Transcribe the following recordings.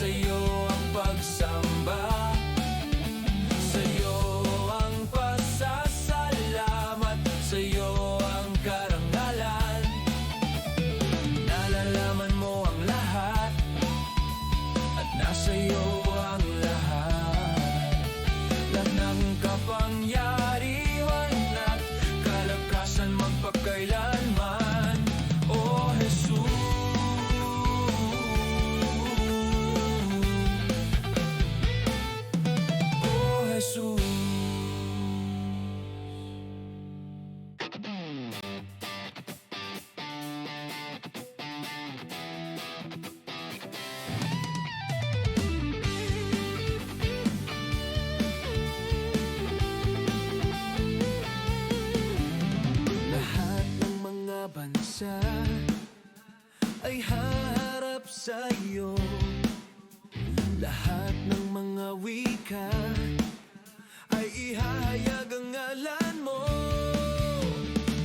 sa'yo ang pagsamba, sa'yo ang pasasalamat, sa'yo ang karangalan. Nalalaman mo ang lahat at nasa'yo ang lahat. Lahat ng kapangyarihan at kalakasan magpakailanman. O Jesus, O Jesus. Lahat ng mga bansa ay haharap sa'yo. Lahat ng mga wika ay ihahayag ang ngalan mo.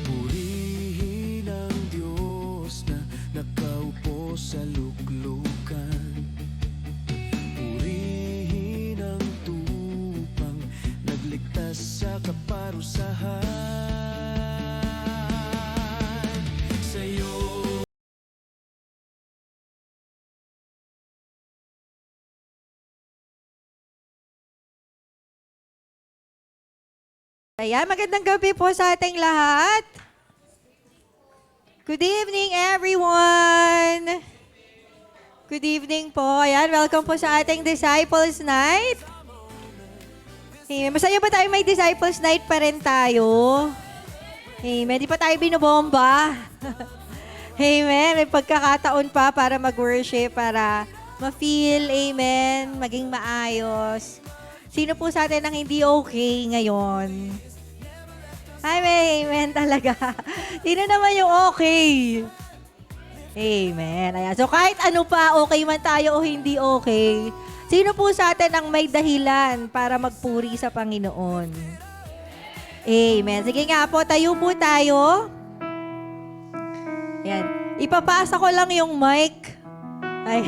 Purihin ang Diyos na nakaupo sa luklukan. Purihin ang tupang nagligtas sa kaparusahan. Sa'yo Ayan, magandang gabi po sa ating lahat. Good evening, everyone. Good evening po. Ayan, welcome po sa ating Disciples Night. Amen. Masaya ba tayo may Disciples Night pa rin tayo? Amen. Di pa tayo binobomba. Amen. May pagkakataon pa para mag-worship, para ma-feel, amen, maging maayos. Sino po sa atin ang hindi okay ngayon? Amen talaga. Sino naman yung okay? Amen. Ayan. So kahit ano pa, okay man tayo o hindi okay, sino po sa atin ang may dahilan para magpuri sa Panginoon? Amen. Sige nga po, tayo po tayo. Ayan. Ipapasa ko lang yung mic. Ay.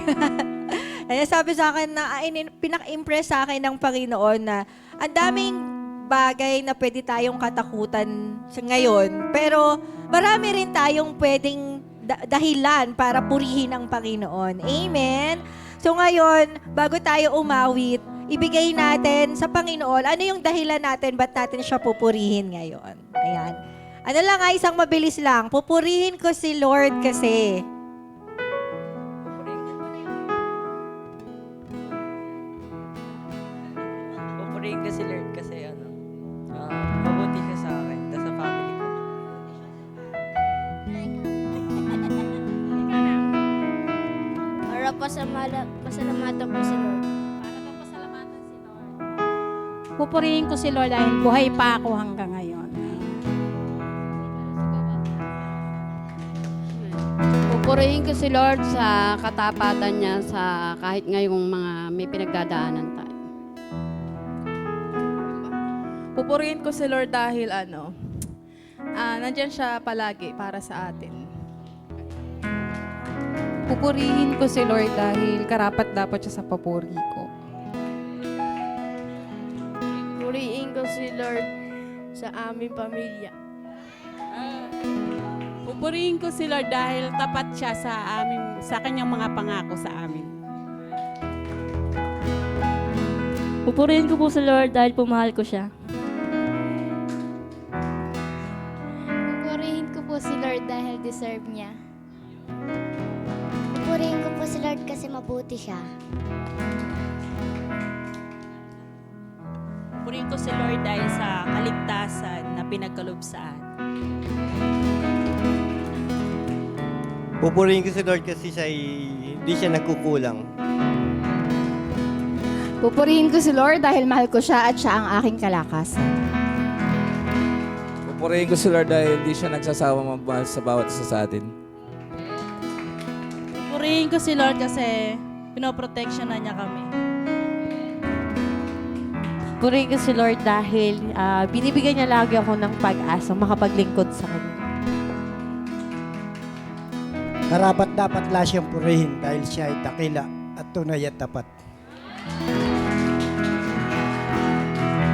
Ayan, sabi sa akin na pinaka-impress sa akin ng Panginoon na ang daming bagay na pwede tayong katakutan sa ngayon, pero marami rin tayong pwedeng dahilan para purihin ang Panginoon. Amen? So ngayon, bago tayo umawit, ibigay natin sa Panginoon, ano yung dahilan natin, ba't natin siya pupurihin ngayon? Ayan. Ano lang nga, isang mabilis lang. Pupurihin ko si Lord kasi Pupurihin ko si Lord kasi mabuti siya sa akin, sa family ko. Para pasalamatan ko si Lord. Pupurihin ko si Lord dahil buhay pa ako hanggang ngayon. Pupurihin ko si Lord sa katapatan niya sa kahit ngayong mga may pinagdadaanan tayo. Pupurihin ko si Lord dahil nandyan siya palagi para sa atin. Pupurihin ko si Lord dahil karapat-dapat siya sa papuri ko. Purihin ko si Lord sa aming pamilya. Pupurihin ko si Lord dahil tapat siya sa kanyang mga pangako sa amin. Pupurihin ko po si Lord dahil pumahal ko siya. Pupurihin ko po si Lord dahil deserve niya. Pupurihin ko po si Lord kasi mabuti siya. Pupurihin ko si Lord dahil sa kaligtasan na pinagkalubsaan. Pupurihin ko si Lord kasi hindi siya nagkukulang. Pupurihin ko si Lord dahil mahal ko siya at siya ang aking kalakasan. Pupurihin ko si Lord dahil hindi siya nagsasawang magmahal sa bawat isa sa atin. Pupurihin ko si Lord kasi pinoproteksyonan niya kami. Pupurihin ko si Lord dahil binibigyan niya lagi ako ng pag-asa makapaglingkod sa Kanya. Karapat dapat lang siyang purihin dahil siya ay dakila at tunay at tapat.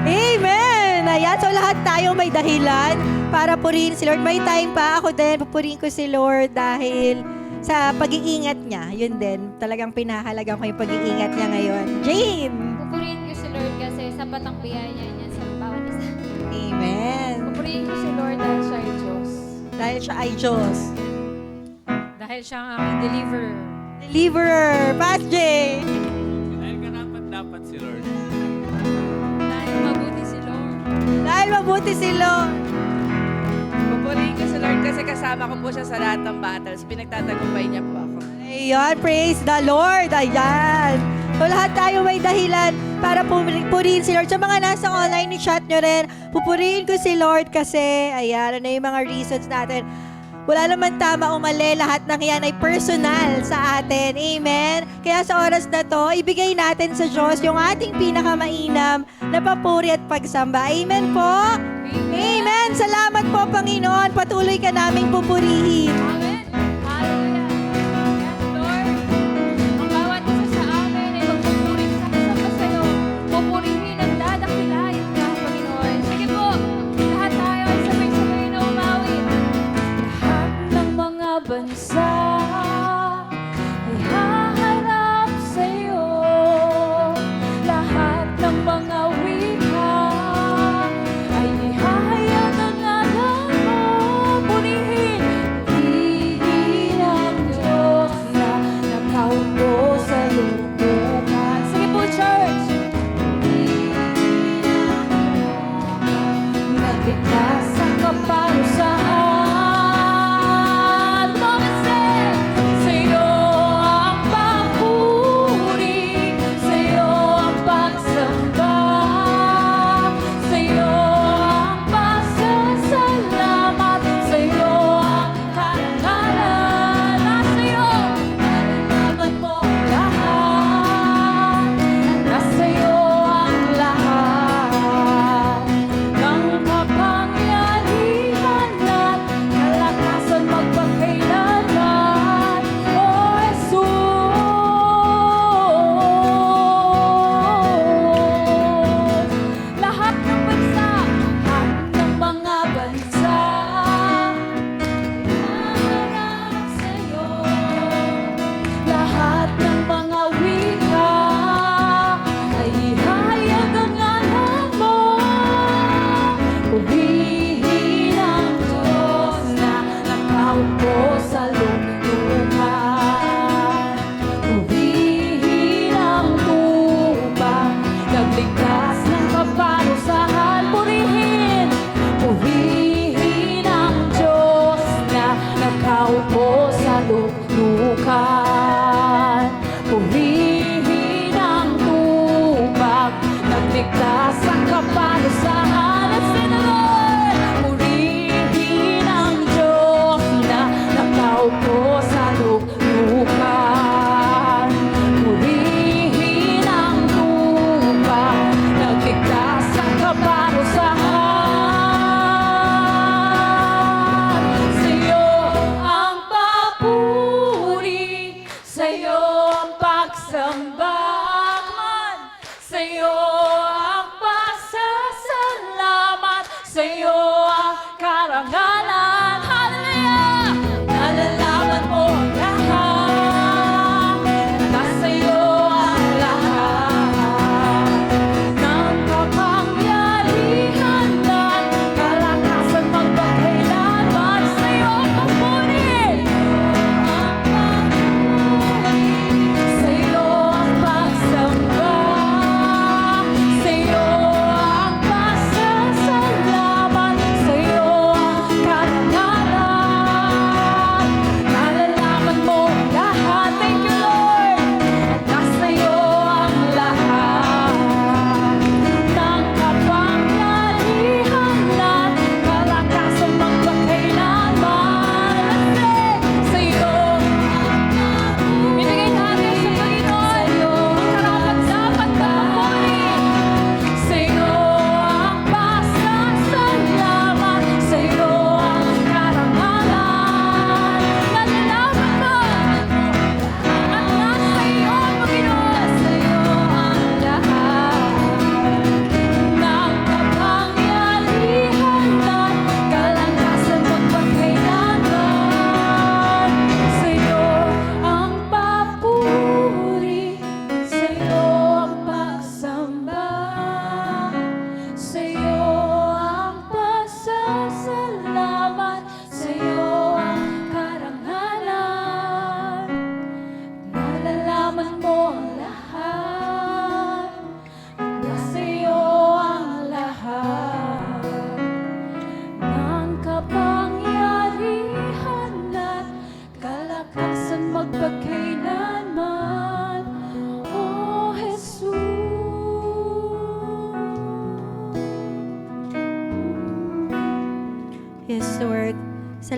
Amen! Ayan, so lahat tayo may dahilan para purihin si Lord. May time pa ako din, pupurihin ko si Lord dahil sa pag-iingat niya. Yun din, talagang pinahalagan ko yung pag-iingat niya ngayon. Jane! Pupurihin ko si Lord kasi sapat ang biyaya niya sa bawat isa. Amen! Pupurihin ko si Lord dahil siya ay Diyos. Dahil siya ay Diyos. Dahil siya ang aking deliverer. Deliverer! Pas J! Dahil karapat-dapat si Lord. Dahil mabuti si Lord. Dahil mabuti si Lord. Pupurihin ko si Lord kasi kasama ko po siya sa lahat ng battles. Pinagtatagumpay niya po ako. Ayan, praise the Lord. Ayan. So lahat tayo may dahilan para purihin si Lord. Sa mga nasa online, ni-chat nyo rin. Pupurihin ko si Lord kasi, ayan, ano yung mga reasons natin. Wala naman tama o mali. Lahat ng yan ay personal sa atin. Amen? Kaya sa oras na to, ibigay natin sa Diyos yung ating pinakamainam na papuri at pagsamba. Amen po? Amen. Salamat po, Panginoon. Patuloy ka naming pupurihin. Amen. Hallelujah. Yes, Lord. Ang bawat isa sa amin ay magpupuring sa kasama sa iyo. Pupurihin at dadakilain ka, Panginoon. Sige po, lahat tayo ay sabay-sabay na umawit. Lahat ng mga bansa ay haharap sa iyo. Lahat ng mga wika ay ihahayag ang alam mo. Purihin, purihin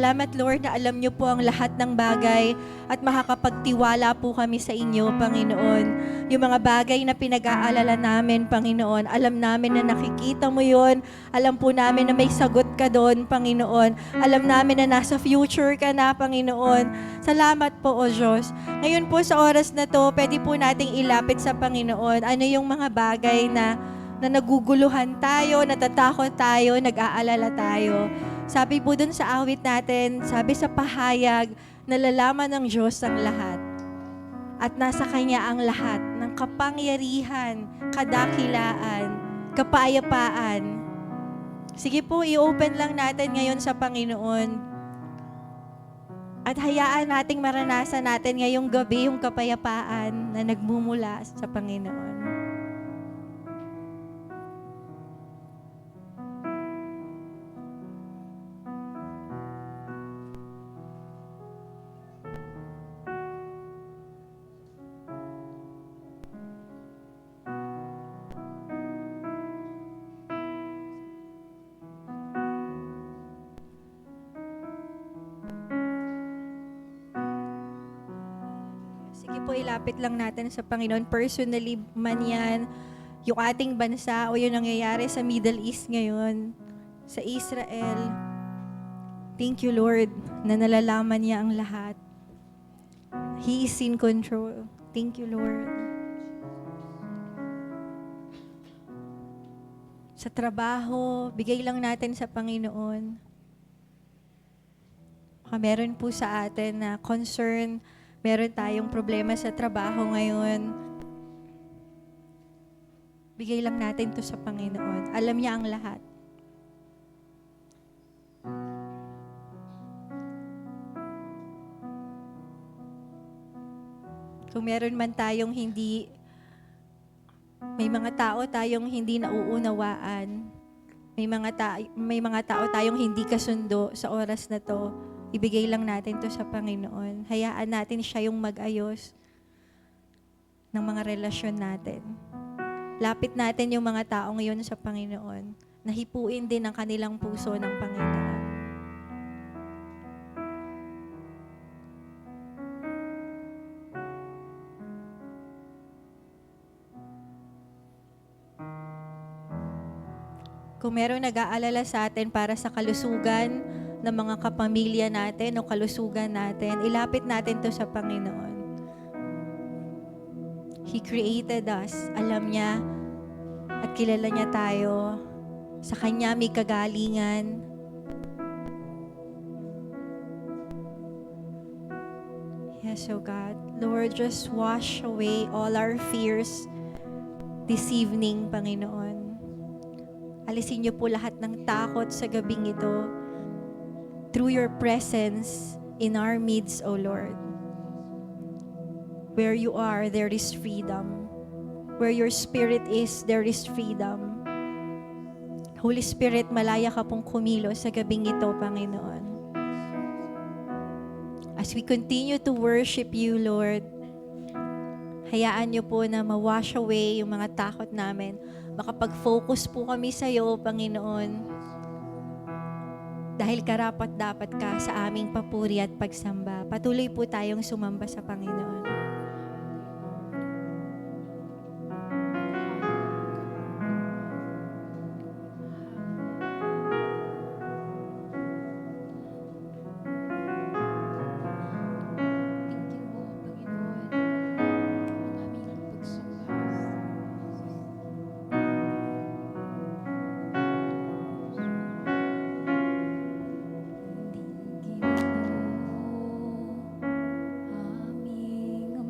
Salamat, Lord, na alam niyo po ang lahat ng bagay at makakapagtiwala po kami sa inyo, Panginoon. Yung mga bagay na pinag-aalala namin, Panginoon, alam namin na nakikita mo yun. Alam po namin na may sagot ka doon, Panginoon. Alam namin na nasa future ka na, Panginoon. Salamat po, O Diyos. Ngayon po sa oras na to, pwede po nating ilapit sa Panginoon. Ano yung mga bagay na naguguluhan tayo, natatakot tayo, nag-aalala tayo. Sabi po dun sa awit natin, sabi sa pahayag, nalalaman ng Diyos ang lahat. At nasa Kanya ang lahat ng kapangyarihan, kadakilaan, kapayapaan. Sige po, i-open lang natin ngayon sa Panginoon. At hayaan nating maranasan natin ngayong gabi yung kapayapaan na nagmumula sa Panginoon. Sige po, ilapit lang natin sa Panginoon. Personally man yan, yung ating bansa o yung nangyayari sa Middle East ngayon, sa Israel. Thank you, Lord, na nalalaman niya ang lahat. He is in control. Thank you, Lord. Sa trabaho, bigay lang natin sa Panginoon. Meron po sa atin na concern, meron tayong problema sa trabaho ngayon. Bigay lang natin to sa Panginoon. Alam niya ang lahat. Kung meron man tayong may mga tao tayong hindi nauunawaan, may mga tao tayong hindi kasundo sa oras na to, ibigay lang natin to sa Panginoon. Hayaan natin siya yung mag-ayos ng mga relasyon natin. Lapit natin yung mga taong yun sa Panginoon. Nahipuin din ang kanilang puso ng Panginoon. Kung meron nag-aalala sa atin para sa kalusugan ng mga kapamilya natin o kalusugan natin, ilapit natin to sa Panginoon. He created us. Alam niya at kilala niya tayo. Sa Kanya may kagalingan. Yes, oh God. Lord, just wash away all our fears this evening, Panginoon. Alisin niyo po lahat ng takot sa gabing ito through your presence in our midst, O Lord. Where you are, there is freedom. Where your Spirit is, there is freedom. Holy Spirit, malaya ka pong kumilos sa gabing ito, Panginoon. As we continue to worship you, Lord, hayaan niyo po na ma-wash away yung mga takot namin. Makapag-focus po kami sa iyo, Panginoon. Dahil karapat-dapat ka sa aming papuri at pagsamba. Patuloy po tayong sumamba sa Panginoon. Aming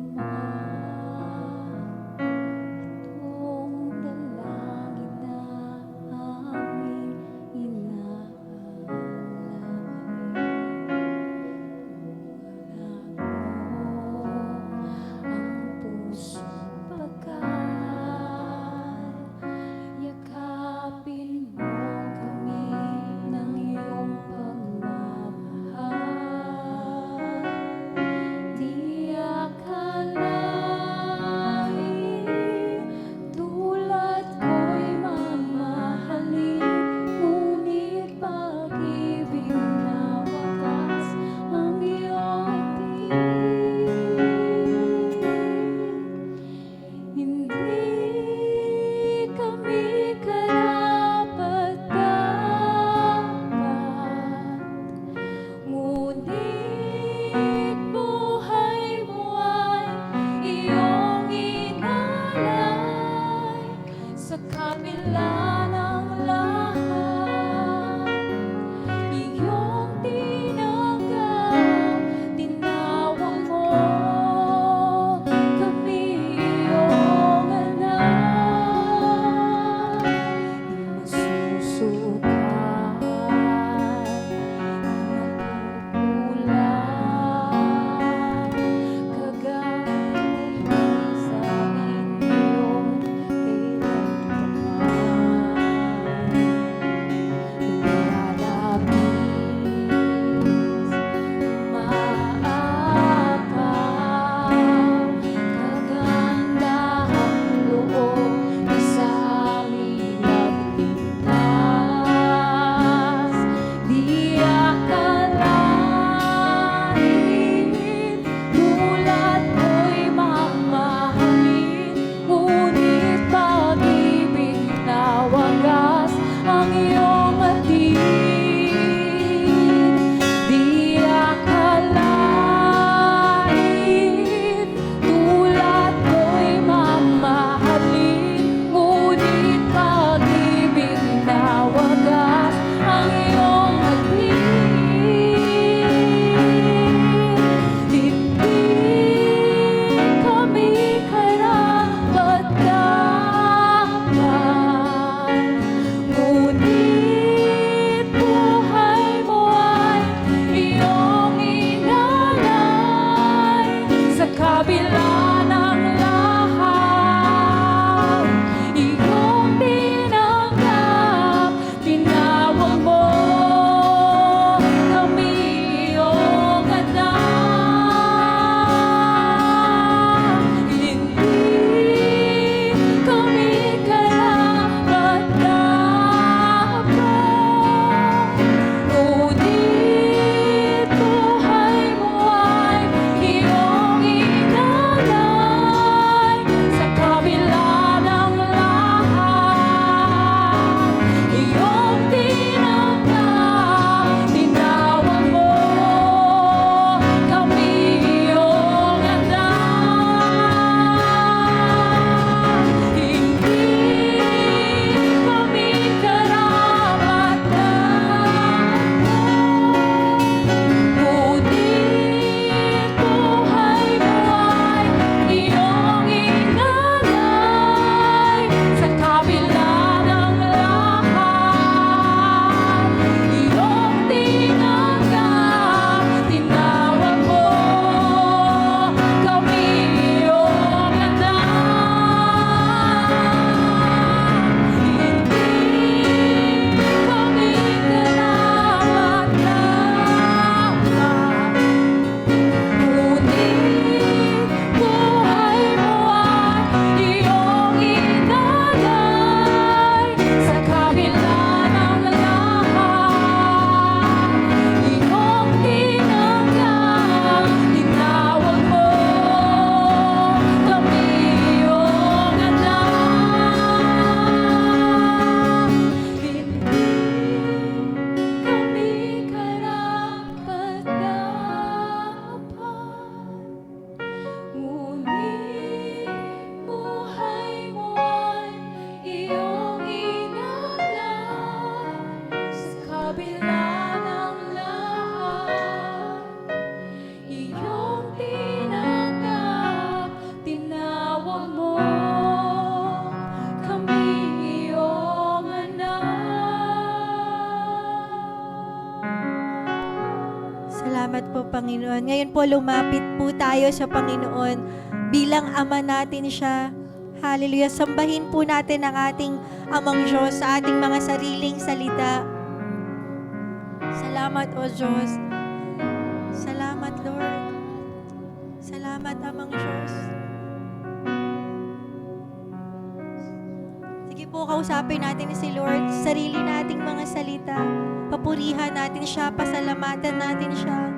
Panginoon. Ngayon po, lumapit po tayo sa Panginoon bilang Ama natin siya. Hallelujah. Sambahin po natin ang ating Amang Diyos sa ating mga sariling salita. Salamat, O Diyos. Salamat, Lord. Salamat, Amang Diyos. Sige po, kausapin natin si Lord sa sarili nating mga salita. Papurihan natin siya, pasalamatan natin siya.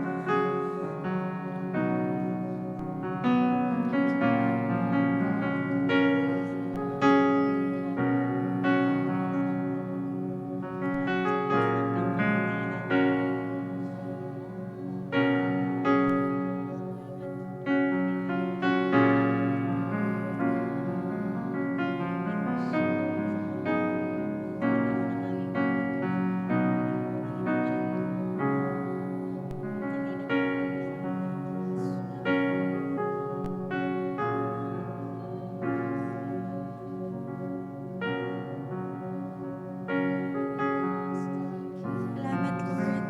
Salamat, Lord.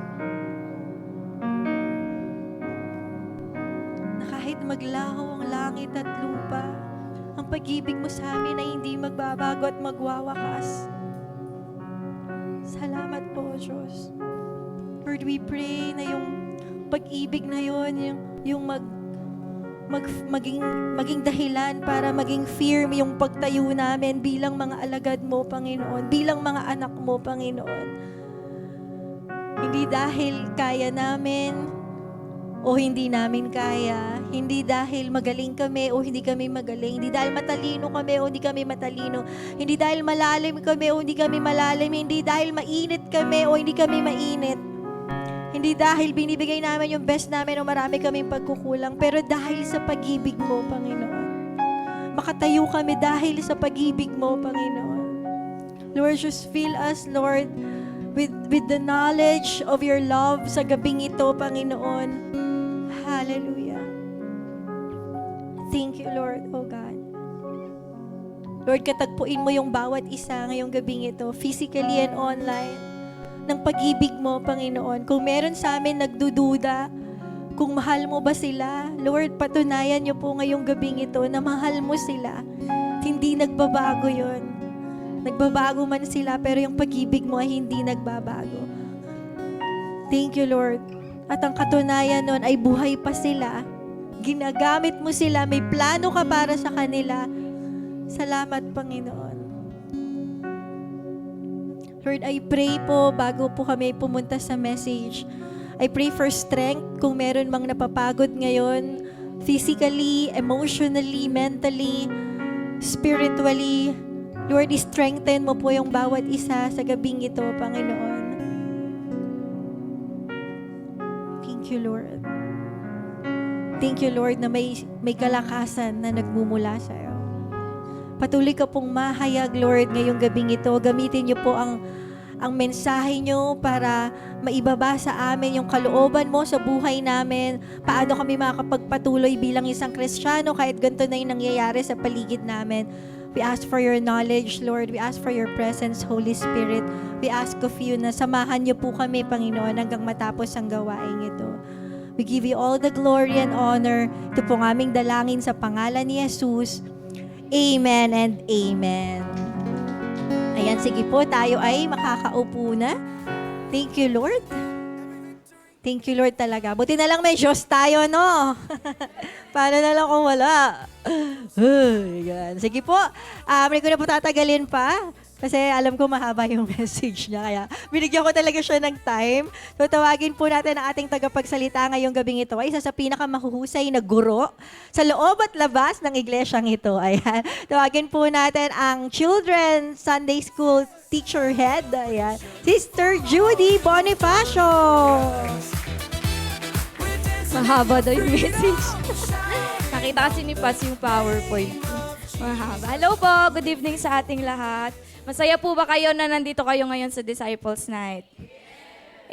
Na kahit maglaho ang langit at lupa, ang pag-ibig mo sa amin ay hindi magbabago at magwawakas. Salamat po, Diyos. Lord, we pray na yung pag-ibig na yun, yung maging dahilan para maging firm yung pagtayo namin bilang mga alagad mo, Panginoon, bilang mga anak mo, Panginoon. Hindi dahil kaya namin o hindi namin kaya, hindi dahil magaling kami o hindi kami magaling, hindi dahil matalino kami o hindi kami matalino, hindi dahil malalim kami o hindi kami malalim, hindi dahil mainit kami o hindi kami mainit, hindi dahil binibigay namin yung best namin o marami kaming pagkukulang, pero dahil sa pag-ibig mo, Panginoon. Makatayo kami dahil sa pag-ibig mo, Panginoon. Lord, just fill us, Lord, with the knowledge of your love sa gabing ito, Panginoon. Hallelujah. Thank you, Lord, oh God. Lord, katagpuin mo yung bawat isa ngayong gabing ito, physically and online, ng pag-ibig mo, Panginoon. Kung meron sa amin nagdududa, kung mahal mo ba sila, Lord, patunayan niyo po ngayong gabing ito na mahal mo sila. Hindi nagbabago yon. Nagbabago man sila, pero yung pag-ibig mo ay hindi nagbabago. Thank you, Lord. At ang katunayan nun ay buhay pa sila. Ginagamit mo sila. May plano ka para sa kanila. Salamat, Panginoon. Lord, I pray po bago po kami pumunta sa message. I pray for strength kung meron mang napapagod ngayon, physically, emotionally, mentally, spiritually. Lord, strengthen mo po yung bawat isa sa gabing ito, Panginoon. Thank you, Lord. Thank you, Lord, na may kalakasan na nagmumula sa iyo. Patuloy ka pong mahayag, Lord, ngayong gabing ito. Gamitin niyo po ang mensahe niyo para maibaba sa amin yung kalooban mo sa buhay namin. Paano kami makakapagpatuloy bilang isang Kristiyano kahit ganito na yung nangyayari sa paligid namin. We ask for your knowledge, Lord. We ask for your presence, Holy Spirit. We ask of you na samahan niyo po kami, Panginoon, hanggang matapos ang gawain ito. We give you all the glory and honor. Ito pong aming dalangin sa pangalan ni Jesus. Amen and amen. Ayan, sige po, tayo ay makakaupo na. Thank you, Lord. Thank you, Lord, talaga. Buti na lang may Diyos tayo, no? Paano na lang kung wala? Yan. Sige po, hindi ko na po tatagalin pa. Kasi alam ko mahaba yung message niya. Kaya binigyan ko talaga siya ng time. So tawagin po natin ang ating tagapagsalita ngayong gabing ito. Ay isa sa pinakamahuhusay na guro sa loob at labas ng iglesyang ito. Ayan. Tawagin po natin ang Children's Sunday School Teacher Head. Ayan. Sister Judy Bonifacio. Mahaba daw yung message. Nakita kasi ni Pats yung PowerPoint. Mahaba. Hello po, good evening sa ating lahat. Masaya po ba kayo na nandito kayo ngayon sa Disciples Night?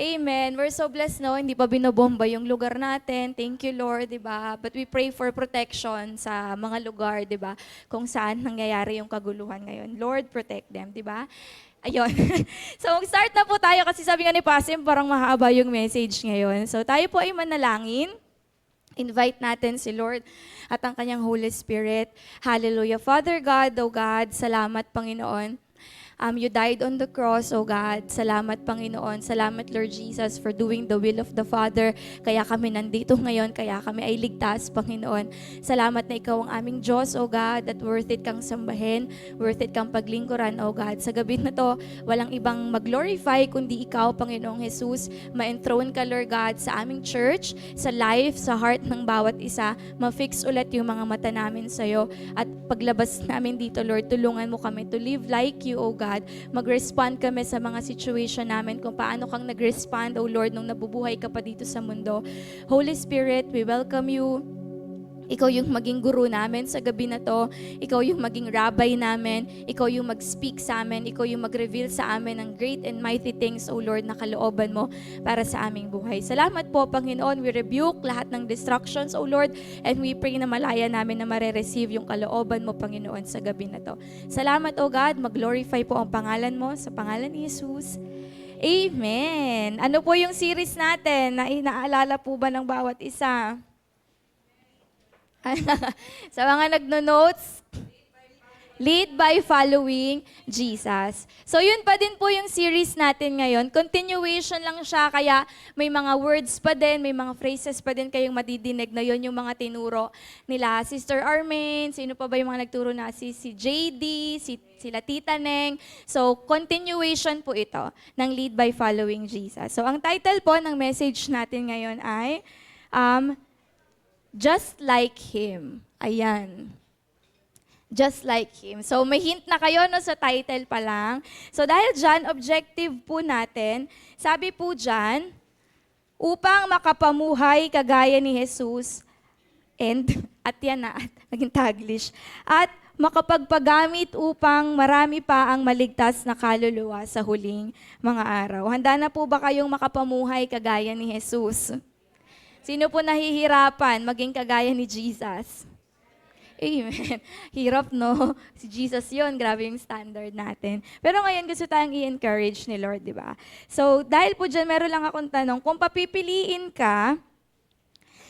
Amen. We're so blessed, no? Hindi pa binobomba yung lugar natin. Thank you, Lord, di ba? But we pray for protection sa mga lugar, di ba? Kung saan nangyayari yung kaguluhan ngayon. Lord, protect them, di ba? Ayun. So, mag-start na po tayo kasi sabi nga ni Pasim, parang mahaba yung message ngayon. So, tayo po ay manalangin. Invite natin si Lord at ang kanyang Holy Spirit. Hallelujah. Father God, oh God, salamat, Panginoon. You died on the cross, oh God. Salamat, Panginoon. Salamat, Lord Jesus, for doing the will of the Father. Kaya kami nandito ngayon, kaya kami ay ligtas, Panginoon. Salamat na ikaw ang aming Diyos, oh God, at worth it kang sambahin, worth it kang paglingkuran, oh God. Sa gabi na to, walang ibang mag-glorify kundi ikaw, Panginoong Jesus. Ma-enthrone ka, Lord God, sa aming church, sa life, sa heart ng bawat isa. Ma-fix ulit yung mga mata namin sa'yo. At paglabas namin dito, Lord, tulungan mo kami to live like you, oh God. Mag-respond kami sa mga situation namin kung paano kang nag-respond, oh Lord, nung nabubuhay ka pa dito sa mundo. Holy Spirit, we welcome you. Ikaw yung maging guru namin sa gabi na to. Ikaw yung maging rabbi namin. Ikaw yung mag-speak sa amin. Ikaw yung mag-reveal sa amin ng great and mighty things, O Lord, na kalooban mo para sa aming buhay. Salamat po, Panginoon. We rebuke lahat ng distractions, O Lord, and we pray na malaya namin na mare-receive yung kalooban mo, Panginoon, sa gabi na to. Salamat, O God. Mag-glorify po ang pangalan mo sa pangalan ni Jesus. Amen. Ano po yung series natin na inaalala po ba ng bawat isa? Sa mga nagno-notes, lead by following Jesus. So yun pa din po yung series natin ngayon. Continuation lang siya, kaya may mga words pa din, may mga phrases pa din kayong madidinig na yun yung mga tinuro nila. Sister Armin, sino pa ba yung mga nagturo na? Si JD, sila Tita Neng. So continuation po ito ng lead by following Jesus. So ang title po ng message natin ngayon ay Just Like Him. Ayan. Just like Him. So may hint na kayo no, sa title pa lang. So dahil dyan, objective po natin, sabi po dyan, upang makapamuhay kagaya ni Jesus, at yan na, naging Taglish, at makapagpagamit upang marami pa ang maligtas na kaluluwa sa huling mga araw. Handa na po ba kayong makapamuhay kagaya ni Jesus? Sino po nahihirapan maging kagaya ni Jesus? Amen. Hirap, no? Si Jesus yun, grabe yung standard natin. Pero ngayon gusto tayong i-encourage ni Lord, di ba? So, dahil po dyan, meron lang akong tanong, kung papipiliin ka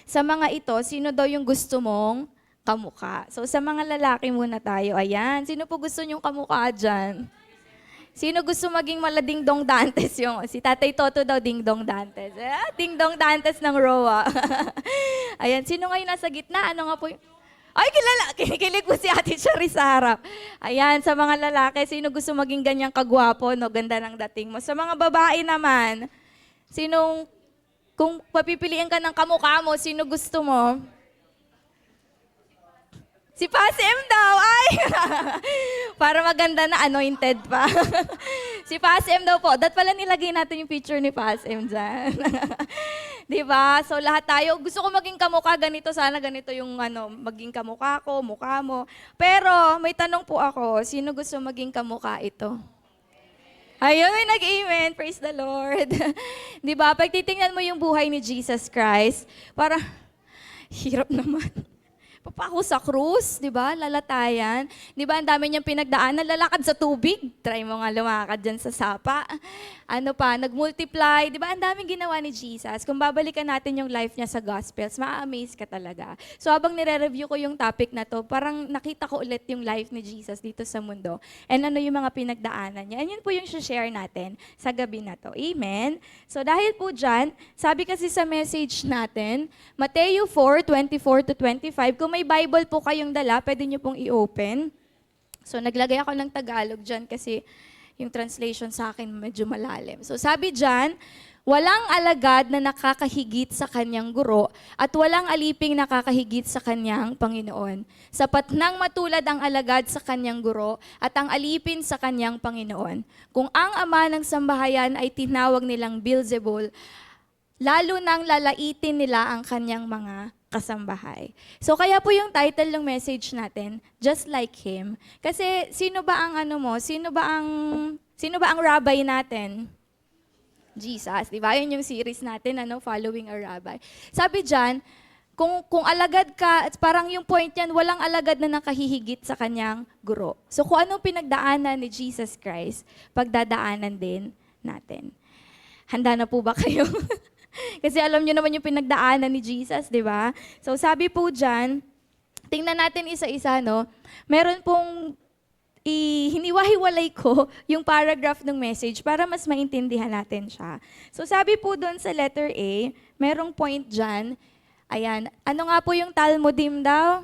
sa mga ito, sino daw yung gusto mong kamukha? So, sa mga lalaki muna tayo, ayan. Sino po gusto nyong kamukha dyan? Sino gusto maging malading-dong Dantes yung? Si Tatay Toto daw, ding-dong Dantes. Ding-dong Dantes ng Roa. Ayan, sino ngayon nasa gitna? Ano nga po yung... Ay, kilala! Kinikilig po si Ate Charis sa harap. Ayan, sa mga lalaki, sino gusto maging ganyang kagwapo, no? Ganda ng dating mo. Sa mga babae naman, kung papipiliin ka ng kamukha mo, sino gusto mo? Si Pasim daw, ay! Para maganda na anointed pa. Si Pasim daw po. Dat pala nilagay natin yung picture ni Pasim dyan. Diba? So lahat tayo, gusto ko maging kamukha ganito, sana ganito yung maging kamukha ko, mukha mo. Pero may tanong po ako, sino gusto maging kamukha ito? Ayun, may nag-amen. Praise the Lord. Diba? Pag titingnan mo yung buhay ni Jesus Christ, para hirap naman. Papako sa krus, di ba? Lalatayan. Di ba? Ang dami niyang pinagdaanan. Lalakad sa tubig. Try mo nga lumakad dyan sa sapa. Ano pa? Nag-multiply. Di ba? Ang daming ginawa ni Jesus. Kung babalikan natin yung life niya sa Gospels, ma-amaze ka talaga. So habang nire-review ko yung topic na to, parang nakita ko ulit yung life ni Jesus dito sa mundo. And ano yung mga pinagdaanan niya. And yun po yung share natin sa gabi na to. Amen? So dahil po dyan, sabi kasi sa message natin, Mateo 4:24-25, kung may Bible po kayong dala, pwede nyo pong i-open. So, naglagay ako ng Tagalog dyan kasi yung translation sa akin medyo malalim. So, sabi dyan, walang alagad na nakakahigit sa kanyang guro at walang aliping nakakahigit sa kanyang Panginoon. Sapat nang matulad ang alagad sa kanyang guro at ang alipin sa kanyang Panginoon. Kung ang ama ng sambahayan ay tinawag nilang Beelzebul, lalo nang lalaitin nila ang kanyang mga kasambahay. So kaya po yung title ng message natin, Just Like Him. Kasi sino ba ang rabbi natin? Jesus. Di ba? Yun yung series natin, Following a Rabbi. Sabi dyan, kung alagad ka, parang yung point yan, walang alagad na nakahihigit sa kanyang guro. So kung anong pinagdaanan ni Jesus Christ, pagdadaanan din natin. Handa na po ba kayo? Kasi alam nyo naman yung pinagdaanan ni Jesus, di ba? So sabi po dyan, tingnan natin isa-isa, no? Meron pong hiniwa-hiwalay ko yung paragraph ng message para mas maintindihan natin siya. So sabi po doon sa letter A, merong point dyan. Ayan, ano nga po yung Talmudim daw?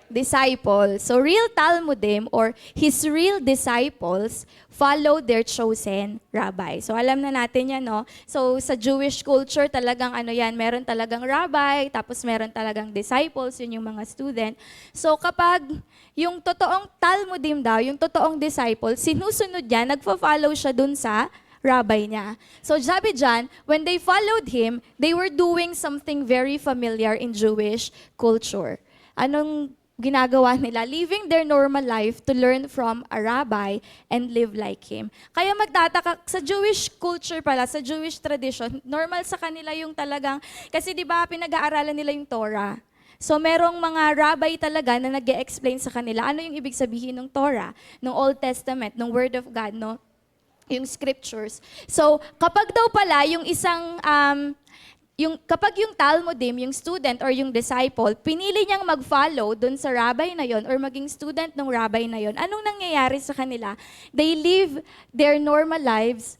Disciple. So real Talmudim or his real disciples follow their chosen rabbi. So alam na natin yan, no? So sa Jewish culture talagang meron talagang rabbi, tapos meron talagang disciples, yun yung mga student. So kapag yung totoong Talmudim daw, yung totoong disciple, sinusunod niya, nagfa-follow siya dun sa rabbi niya. So sabi dyan, when they followed him, they were doing something very familiar in Jewish culture. Anong ginagawa nila? Living their normal life to learn from a rabbi and live like him. Kaya magtataka, sa Jewish culture pala, sa Jewish tradition, normal sa kanila yung talagang, kasi di ba pinag-aaralan nila yung Torah. So merong mga rabbi talaga na nag-e-explain sa kanila ano yung ibig sabihin ng Torah, ng Old Testament, ng Word of God, no? Yung scriptures. So, kapag daw pala yung isang, kapag yung Talmudim, yung student or yung disciple, pinili niyang mag-follow dun sa rabbi na yon or maging student ng rabbi na yon, anong nangyayari sa kanila? They live their normal lives,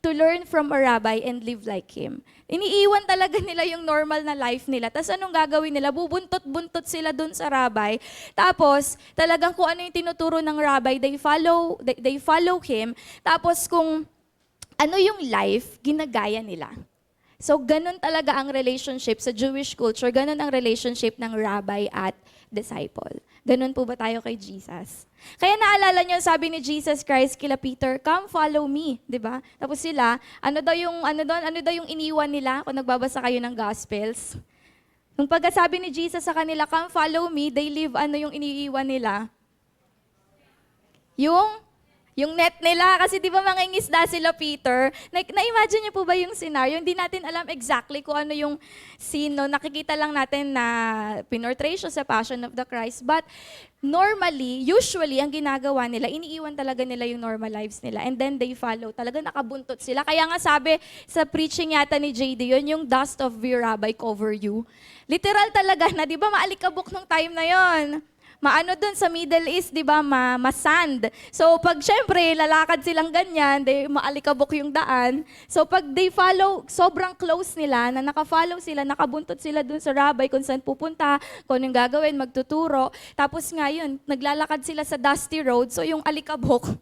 to learn from a rabbi and live like him. Iniiwan talaga nila yung normal na life nila. Tapos anong gagawin nila? Bubuntot-buntot sila dun sa rabbi. Tapos talagang kung ano yung tinuturo ng rabbi, they follow him. Tapos kung ano yung life, ginagaya nila. So ganun talaga ang relationship sa Jewish culture. Ganun ang relationship ng rabbi at disciple. Ganun po ba tayo kay Jesus? Kaya naalala niyo, sabi ni Jesus Christ kila Peter, come follow me, 'di ba? Tapos sila, ano daw yung iniwan nila kung nagbabasa kayo ng Gospels? Nung pagkasabi ni Jesus sa kanila, come follow me, they leave yung iniiwan nila? Yung net nila, kasi di ba mangingisda sila, Peter? Na-imagine niyo po ba yung scenario? Hindi natin alam exactly kung ano yung scene, no? Nakikita lang natin na pinortray siya sa Passion of the Christ. But normally, usually, ang ginagawa nila, iniiwan talaga nila yung normal lives nila. And then they follow. Talaga nakabuntot sila. Kaya nga sabi sa preaching yata ni JD, yun yung dust of your rabbi cover you. Literal talaga na, di ba maalikabok nung time na yon? Maano dun sa Middle East, di ba, masand. So pag syempre, lalakad silang ganyan, maalikabok yung daan. So pag they follow, sobrang close nila, na nakafollow sila, nakabuntot sila dun sa rabbi kung saan pupunta, kung anong gagawin, magtuturo. Tapos ngayon, naglalakad sila sa dusty road, so yung alikabok,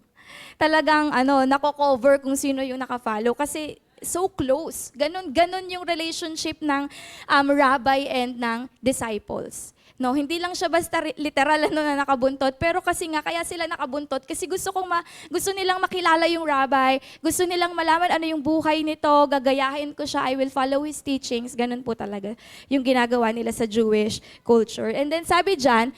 talagang nako-cover kung sino yung nakafollow. Kasi so close. Ganon yung relationship ng rabbi and ng disciples. No, hindi lang siya basta literal na nakabuntot, pero kasi nga kaya sila nakabuntot kasi gusto nilang makilala yung rabbi, gusto nilang malaman ano yung buhay nito, gagayahin ko siya, I will follow his teachings. Ganun po talaga yung ginagawa nila sa Jewish culture. And then sabi diyan,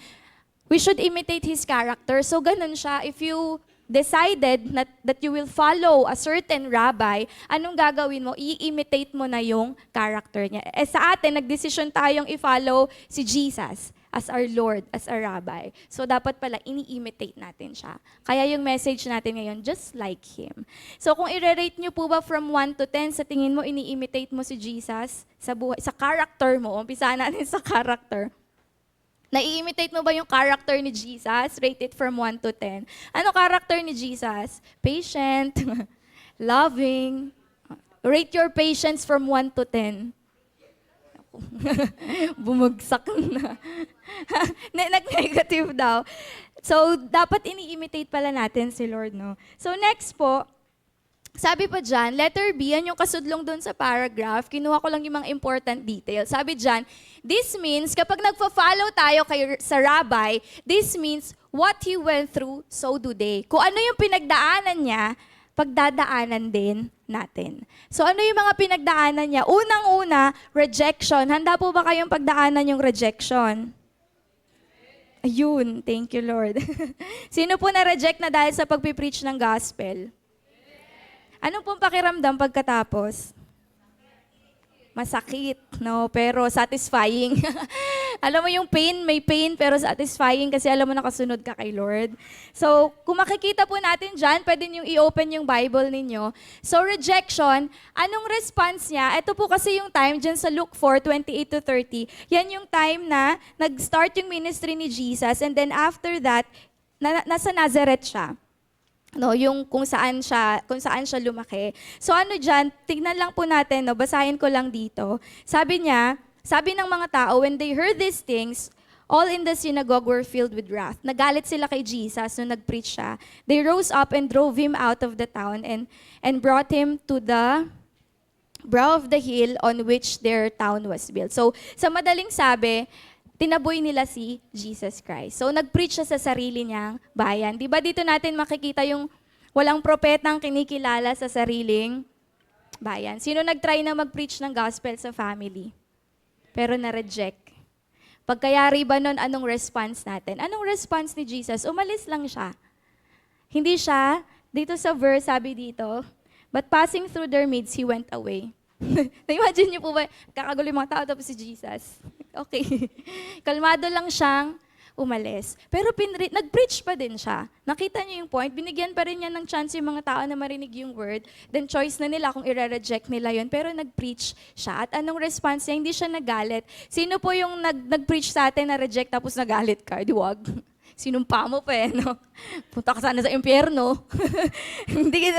we should imitate his character. So ganun siya. If you decided that you will follow a certain rabbi, anong gagawin mo? I-imitate mo na yung character niya. Sa atin, nagdesisyon tayong i-follow si Jesus as our Lord, as our rabbi. So dapat pala, ini-imitate natin siya. Kaya yung message natin ngayon, just like him. So kung i-rate nyo po ba from 1 to 10, sa tingin mo, ini-imitate mo si Jesus sa buhay, sa character mo, umpisahan natin sa character. Nai-imitate mo ba yung character ni Jesus? Rate it from 1 to 10. Ano character ni Jesus? Patient, loving. Rate your patience from 1 to 10. Bumagsak na. Nag-negative daw. So, dapat ini-imitate pala natin si Lord, no? So, next po, sabi pa dyan, letter B, yan yung kasudlong dun sa paragraph. Kinuha ko lang yung mga important details. Sabi dyan, this means, kapag nagpa-follow tayo sa rabbi, this means what he went through, so do they. Kung ano yung pinagdaanan niya, pagdadaanan din natin. So ano yung mga pinagdaanan niya? Unang-una, rejection. Handa po ba kayong pagdaanan yung rejection? Ayun, thank you Lord. Sino po na-reject na dahil sa pagpipreach ng gospel? Ano pong pakiramdam pagkatapos? Masakit, no? Pero satisfying. Alam mo yung pain, may pain pero satisfying kasi alam mo nakasunod ka kay Lord. So, kung makikita po natin dyan, pwede niyong i-open yung Bible ninyo. So, rejection, anong response niya? Ito po kasi yung time dyan sa Luke 4:28-30. Yan yung time na nag-start yung ministry ni Jesus and then after that, nasa Nazareth siya. No, yung kung saan siya lumaki. So ano diyan, tignan lang po natin, no, basahin ko lang dito. Sabi ng mga tao, when they heard these things, all in the synagogue were filled with wrath. Nagalit sila kay Jesus nung nag-preach siya. They rose up and drove him out of the town and brought him to the brow of the hill on which their town was built. So sa madaling sabi, tinaboy nila si Jesus Christ. So, nag-preach siya sa sarili niyang bayan. Di ba dito natin makikita yung walang propetang kinikilala sa sariling bayan? Sino nag-try na mag-preach ng gospel sa family? Pero na-reject. Pagkayari ba nun, anong response natin? Anong response ni Jesus? Umalis lang siya. Hindi siya, dito sa verse, sabi dito, but passing through their midst, he went away. Na-imagine niyo po ba, kakagulo yung mga tao tapos si Jesus. Okay. Kalmado lang siyang umalis. Pero nag-preach pa din siya. Nakita niyo yung point, binigyan pa rin niya ng chance yung mga tao na marinig yung word. Then choice na nila kung i-reject nila yun. Pero nag-preach siya. At anong response niya? Hindi siya nagalit. Sino po yung nag-preach sa atin na reject tapos nagalit ka? Di wag. Sinumpa mo pa no? Punta ka sana sa impyerno. Hindi,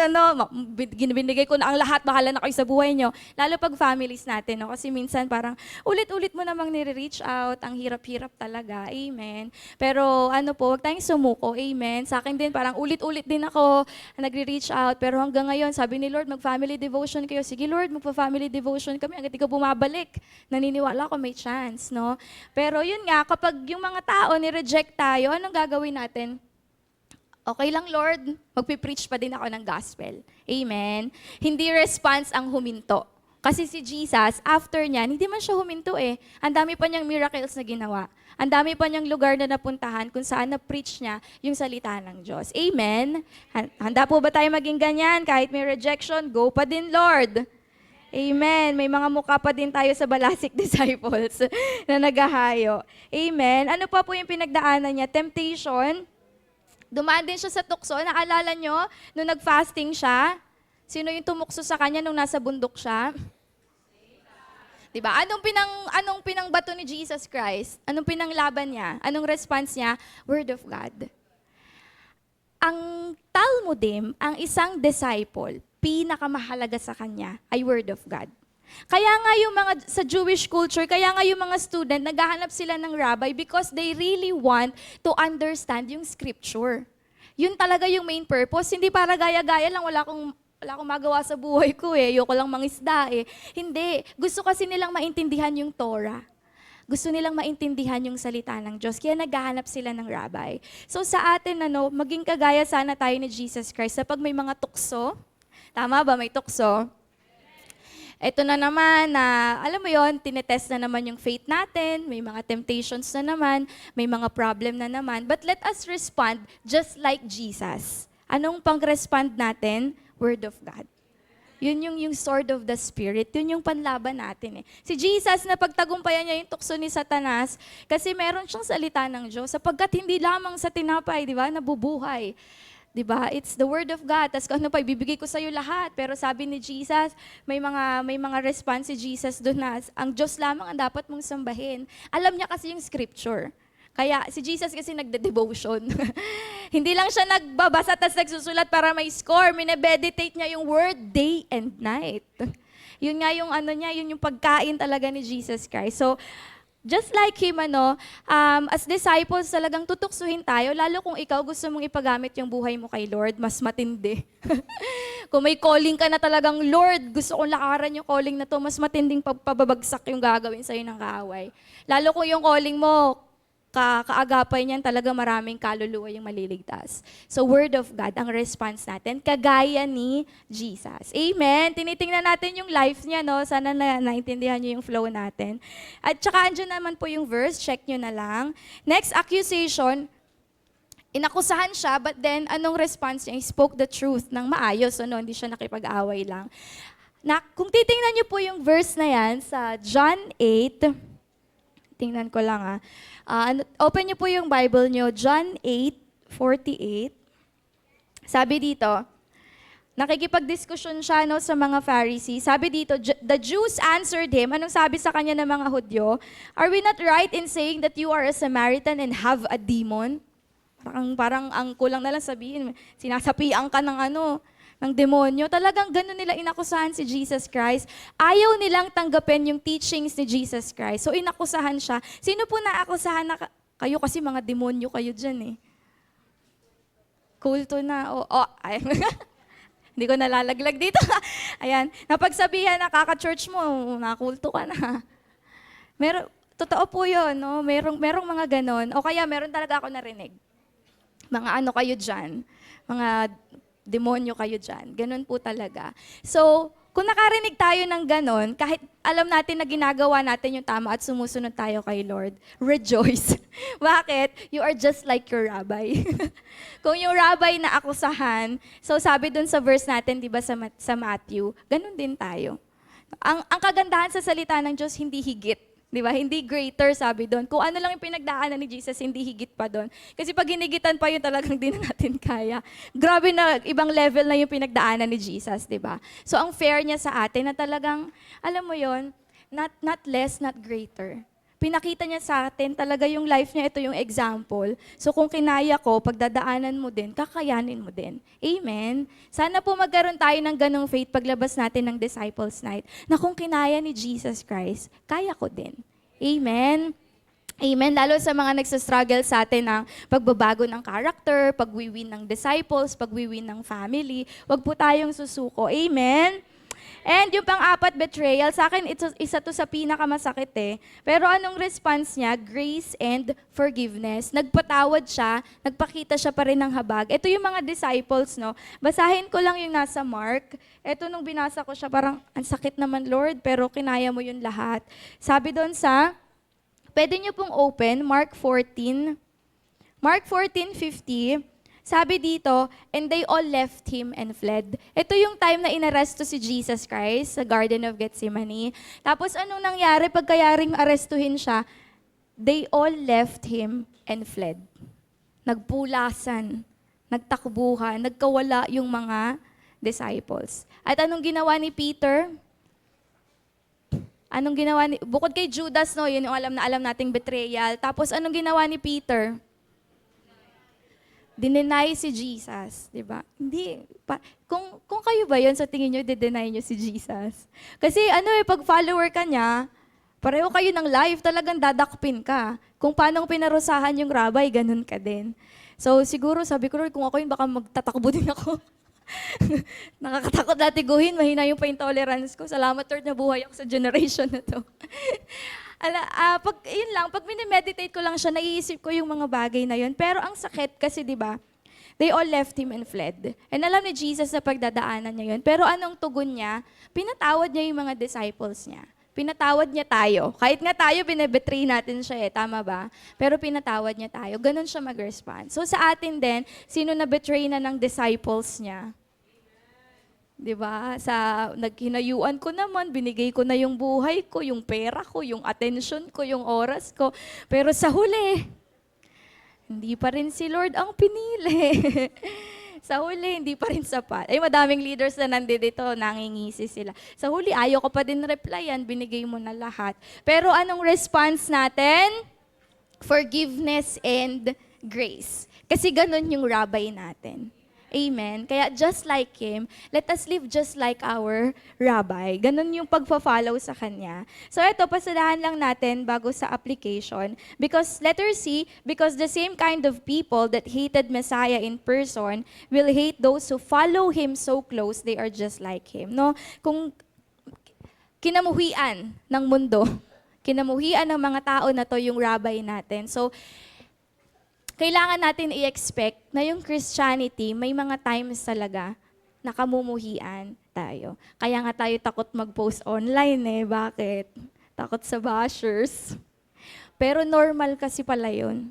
binigay ko na ang lahat, bahala na kayo sa buhay nyo. Lalo pag families natin, no? Kasi minsan parang ulit-ulit mo namang nire-reach out, ang hirap-hirap talaga, amen. Pero huwag tayong sumuko, amen. Sa akin din, parang ulit-ulit din ako nagre-reach out, pero hanggang ngayon, sabi ni Lord, mag-family devotion kayo. Sige Lord, magpa-family devotion kami, hanggang di ka bumabalik. Naniniwala ko may chance, no? Pero yun nga, kapag yung mga tao ni-reject tayo, anong gagawin natin? Okay lang, Lord, magpipreach pa din ako ng gospel. Amen? Hindi response ang huminto. Kasi si Jesus, after niyan, hindi man siya huminto Ang dami pa niyang miracles na ginawa. Ang dami pa niyang lugar na napuntahan kung saan na-preach niya yung salita ng Diyos. Amen? Handa po ba tayo maging ganyan? Kahit may rejection, go pa din, Lord. Amen. May mga mukha pa din tayo sa Balasik disciples na naghahayo. Amen. Ano pa po yung pinagdaanan niya? Temptation. Dumaan din siya sa tukso. Naalala nyo, nung nag-fasting siya, sino yung tumukso sa kanya nung nasa bundok siya? Diba? Anong pinangbato ni Jesus Christ? Anong pinanglaban niya? Anong response niya? Word of God. Ang Talmudim, ang isang disciple, pinakamahalaga sa kanya ay Word of God. Kaya nga yung mga sa Jewish culture, kaya nga yung mga student, naghahanap sila ng rabbi because they really want to understand yung scripture. Yun talaga yung main purpose. Hindi para gaya-gaya lang, wala akong magawa sa buhay ko ayoko lang mangisda Hindi. Gusto kasi nilang maintindihan yung Torah. Gusto nilang maintindihan yung salita ng Diyos. Kaya naghahanap sila ng rabbi. So sa atin, maging kagaya sana tayo ni Jesus Christ sa pag may mga tukso. Tama ba? May tukso. Ito na naman na, alam mo yon, tinetest na naman yung faith natin, may mga temptations na naman, may mga problem na naman. But let us respond just like Jesus. Anong pang-respond natin? Word of God. Yun yung sword of the Spirit. Yun yung panlaban natin Si Jesus, na pagtagumpayan niya yung tukso ni Satanas, kasi meron siyang salita ng Diyos, sapagkat hindi lamang sa tinapay, di ba, nabubuhay. Diba? It's the word of God. Tapos ano pa, ibibigay ko sa'yo lahat. Pero sabi ni Jesus, may mga response si Jesus doon na, ang Diyos lamang ang dapat mong sambahin. Alam niya kasi yung scripture. Kaya si Jesus kasi nagde-devotion. Hindi lang siya nagbabasa tapos nagsusulat para may score. Minimeditate niya yung word day and night. Yun nga yung yun yung pagkain talaga ni Jesus Christ. So, just like him, as disciples, talagang tutuksuhin tayo, lalo kung ikaw gusto mong ipagamit yung buhay mo kay Lord, mas matindi. Kung may calling ka na talagang, Lord, gusto kong lakaran yung calling na to, mas matinding pababagsak yung gagawin sa'yo ng kaaway. Lalo kung yung calling mo, kaagapay niyan talaga maraming kaluluwa yung maliligtas. So, Word of God, ang response natin, kagaya ni Jesus. Amen? Tinitingnan natin yung life niya, Sana naintindihan niyo yung flow natin. At saka, andyan naman po yung verse, check nyo na lang. Next accusation, inakusahan siya, but then anong response niya? He spoke the truth ng maayos, ano? Hindi siya nakipag-away lang. Na, kung titingnan niyo po yung verse na yan sa John 8, tingnan ko lang open niyo po yung Bible niyo, John 8:48. Sabi dito, nakikipagdiskusyon siya sa mga Pharisees. Sabi dito, the Jews answered him. Anong sabi sa kanya ng mga Hudyo? Are we not right in saying that you are a Samaritan and have a demon? Parang ang kulang na lang sabihin, sinasapian ka ng demonyo. Talagang ganun nila inakusahan si Jesus Christ. Ayaw nilang tanggapin yung teachings ni Jesus Christ. So inakusahan siya. Sino po naakusahan na kayo kasi mga demonyo kayo dyan Kulto na. Ay. Hindi ko nalalaglag dito. Ayan. Napagsabihan na kaka-church mo, nakulto ka na. Totoo po yun, no? Merong mga ganon. O kaya meron talaga ako narinig. Mga ano kayo dyan. Mga demonyo kayo dyan. Ganon po talaga. So, kung nakarinig tayo ng ganon, kahit alam natin na ginagawa natin yung tama at sumusunod tayo kay Lord, rejoice. Bakit? You are just like your rabbi. Kung yung rabbi na akusahan, so sabi dun sa verse natin, di ba sa Matthew, ganon din tayo. Ang kagandahan sa salita ng Diyos, hindi higit. Di ba? Hindi greater, sabi doon. Kung ano lang yung pinagdaanan ni Jesus, hindi higit pa doon. Kasi pag hinigitan pa yun, talagang di na natin kaya. Grabe na, ibang level na yung pinagdaanan ni Jesus, di ba? So, ang fair niya sa atin na talagang, alam mo yon, not less, not greater. Pinakita niya sa atin talaga yung life niya, ito yung example. So kung kinaya ko, pagdadaanan mo din, kakayanin mo din. Amen? Sana po magkaroon tayo ng ganong faith paglabas natin ng Disciples Night, na kung kinaya ni Jesus Christ, kaya ko din. Amen? Amen? Lalo sa mga nagsastruggle sa atin ng pagbabago ng character, pagwiwin ng disciples, pagwiwin ng family, wag po tayong susuko. Amen? And yung pang-apat, betrayal, sa akin, isa to sa pinakamasakit Pero anong response niya? Grace and forgiveness. Nagpatawad siya, nagpakita siya pa rin ng habag. Ito yung mga disciples, no? Basahin ko lang yung nasa Mark. Ito nung binasa ko siya, parang, ang sakit naman, Lord, pero kinaya mo yun lahat. Sabi doon pwede niyo pong open, Mark 14. Mark 14:50. Sabi dito, and they all left him and fled. Ito yung time na inaresto si Jesus Christ sa Garden of Gethsemane. Tapos anong nangyari pagkayaring arestuhin siya? They all left him and fled. Nagpulasan, nagtakbuhan, nagkawala yung mga disciples. At anong ginawa ni Peter? Bukod kay Judas, no, yun yung alam nating betrayal. Tapos anong ginawa ni Peter? Dinenay si Jesus, di ba? Hindi. Kung kayo ba yun, sa tingin nyo, didenay nyo si Jesus? Kasi pag follower ka niya, pareho kayo ng life, talagang dadakpin ka. Kung paano pinarusahan yung rabbi, ganun ka din. So siguro, sabi ko, Lord, kung ako yun, baka magtatakbo din ako. Nakakatakot dati guhin, mahina yung pain tolerance ko. Salamat, Lord, na buhay ako sa generation na to. Pag minimeditate ko lang siya, naiisip ko yung mga bagay na yun. Pero ang sakit kasi, di ba, they all left him and fled. And alam ni Jesus na pagdadaanan niya yun. Pero anong tugon niya? Pinatawad niya yung mga disciples niya. Pinatawad niya tayo. Kahit nga tayo, binebetray natin siya tama ba? Pero pinatawad niya tayo. Ganun siya mag-respond. So sa atin din, sino na betray na ng disciples niya? Diba? Naghinayuan ko naman, binigay ko na yung buhay ko, yung pera ko, yung attention ko, yung oras ko. Pero sa huli, hindi pa rin si Lord ang pinili. Sa huli, hindi pa rin sapat. Madaming leaders na nandito, nangingisi sila. Sa huli, ayaw ko pa din replyan, binigay mo na lahat. Pero anong response natin? Forgiveness and grace. Kasi ganun yung rabbi natin. Amen. Kaya just like him, let us live just like our rabbi. Ganun yung pagpa-follow sa kanya. So ito, pasadahan lang natin bago sa application. Because, letter C, because the same kind of people that hated Messiah in person will hate those who follow him so close, they are just like him. No? Kung kinamuhian ng mundo, kinamuhian ng mga tao na to yung rabbi natin. So, kailangan natin i-expect na yung Christianity, may mga times talaga na kamumuhian tayo. Kaya nga tayo takot mag-post online Bakit? Takot sa bashers. Pero normal kasi pala yun.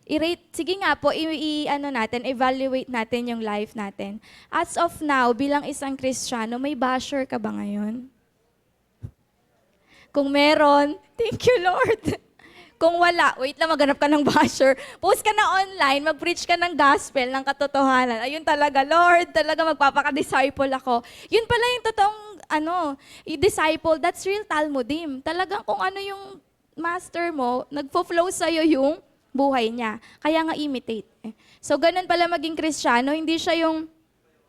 i-rate, sige nga po, evaluate natin yung life natin. As of now, bilang isang Kristiyano, may basher ka ba ngayon? Kung meron, thank you, Lord. Kung wala, wait lang, maghanap ka ng basher. Post ka na online, mag-preach ka ng gospel, ng katotohanan. Ayun talaga, Lord, talaga magpapaka-disciple ako. Yun pala yung totoong, i-disciple, that's real Talmudim. Talagang kung ano yung master mo, nagfo-flow sa'yo yung buhay niya. Kaya nga imitate. So, ganun pala maging Kristiyano, hindi siya yung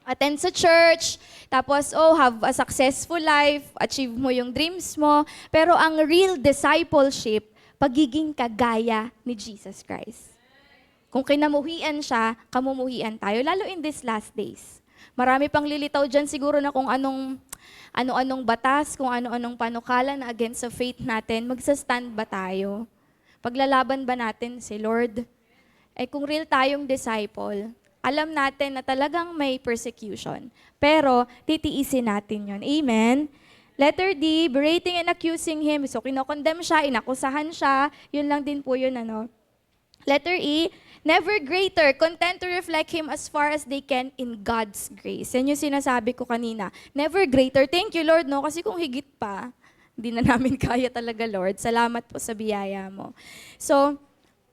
attend sa church, tapos, have a successful life, achieve mo yung dreams mo. Pero ang real discipleship, pagiging kagaya ni Jesus Christ. Kung kinamuhian siya, kamumuhian tayo, lalo in these last days. Marami pang lilitaw dyan siguro na kung ano-anong batas, kung ano-anong panukala na against sa faith natin, magsastand ba tayo? Paglalaban ba natin si Lord? Kung real tayong disciple, alam natin na talagang may persecution. Pero, titiisin natin yon. Amen? Letter D, berating and accusing him. So, kinokondemn siya, inakusahan siya. Yun lang din po yun, Letter E, never greater, content to reflect Him as far as they can in God's grace. Yan yung sinasabi ko kanina. Never greater. Thank you, Lord, no? Kasi kung higit pa, hindi na namin kaya talaga, Lord. Salamat po sa biyaya mo. So,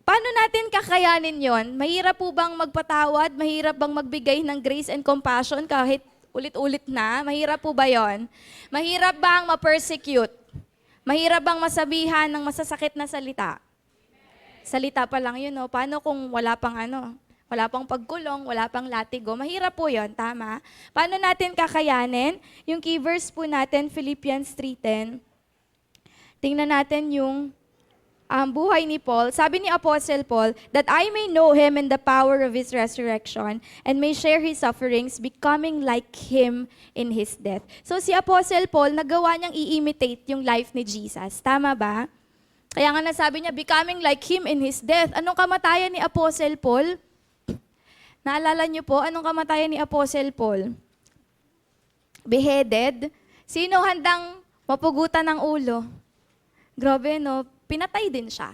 paano natin kakayanin yon? Mahirap po bang magpatawad? Mahirap bang magbigay ng grace and compassion kahit ulit-ulit na? Mahirap po ba yon? Mahirap bang ma-persecute? Mahirap bang masabihan ng masasakit na salita? Salita pa lang yun, no? Paano kung wala pang wala pang pagkulong, wala pang latigo? Mahirap po yon, tama? Paano natin kakayanin? Yung key verse po natin, Philippians 3:10. Tingnan natin yung buhay ni Paul. Sabi ni Apostle Paul, that I may know Him in the power of His resurrection and may share His sufferings, becoming like Him in His death. So si Apostle Paul, nagawa niyang i-imitate yung life ni Jesus. Tama ba? Kaya nga nasabi niya, becoming like Him in His death. Anong kamatayan ni Apostle Paul? Naalala niyo po, anong kamatayan ni Apostle Paul? Beheaded. Sino handang mapugutan ng ulo? Grabe, no? Pinatay din siya.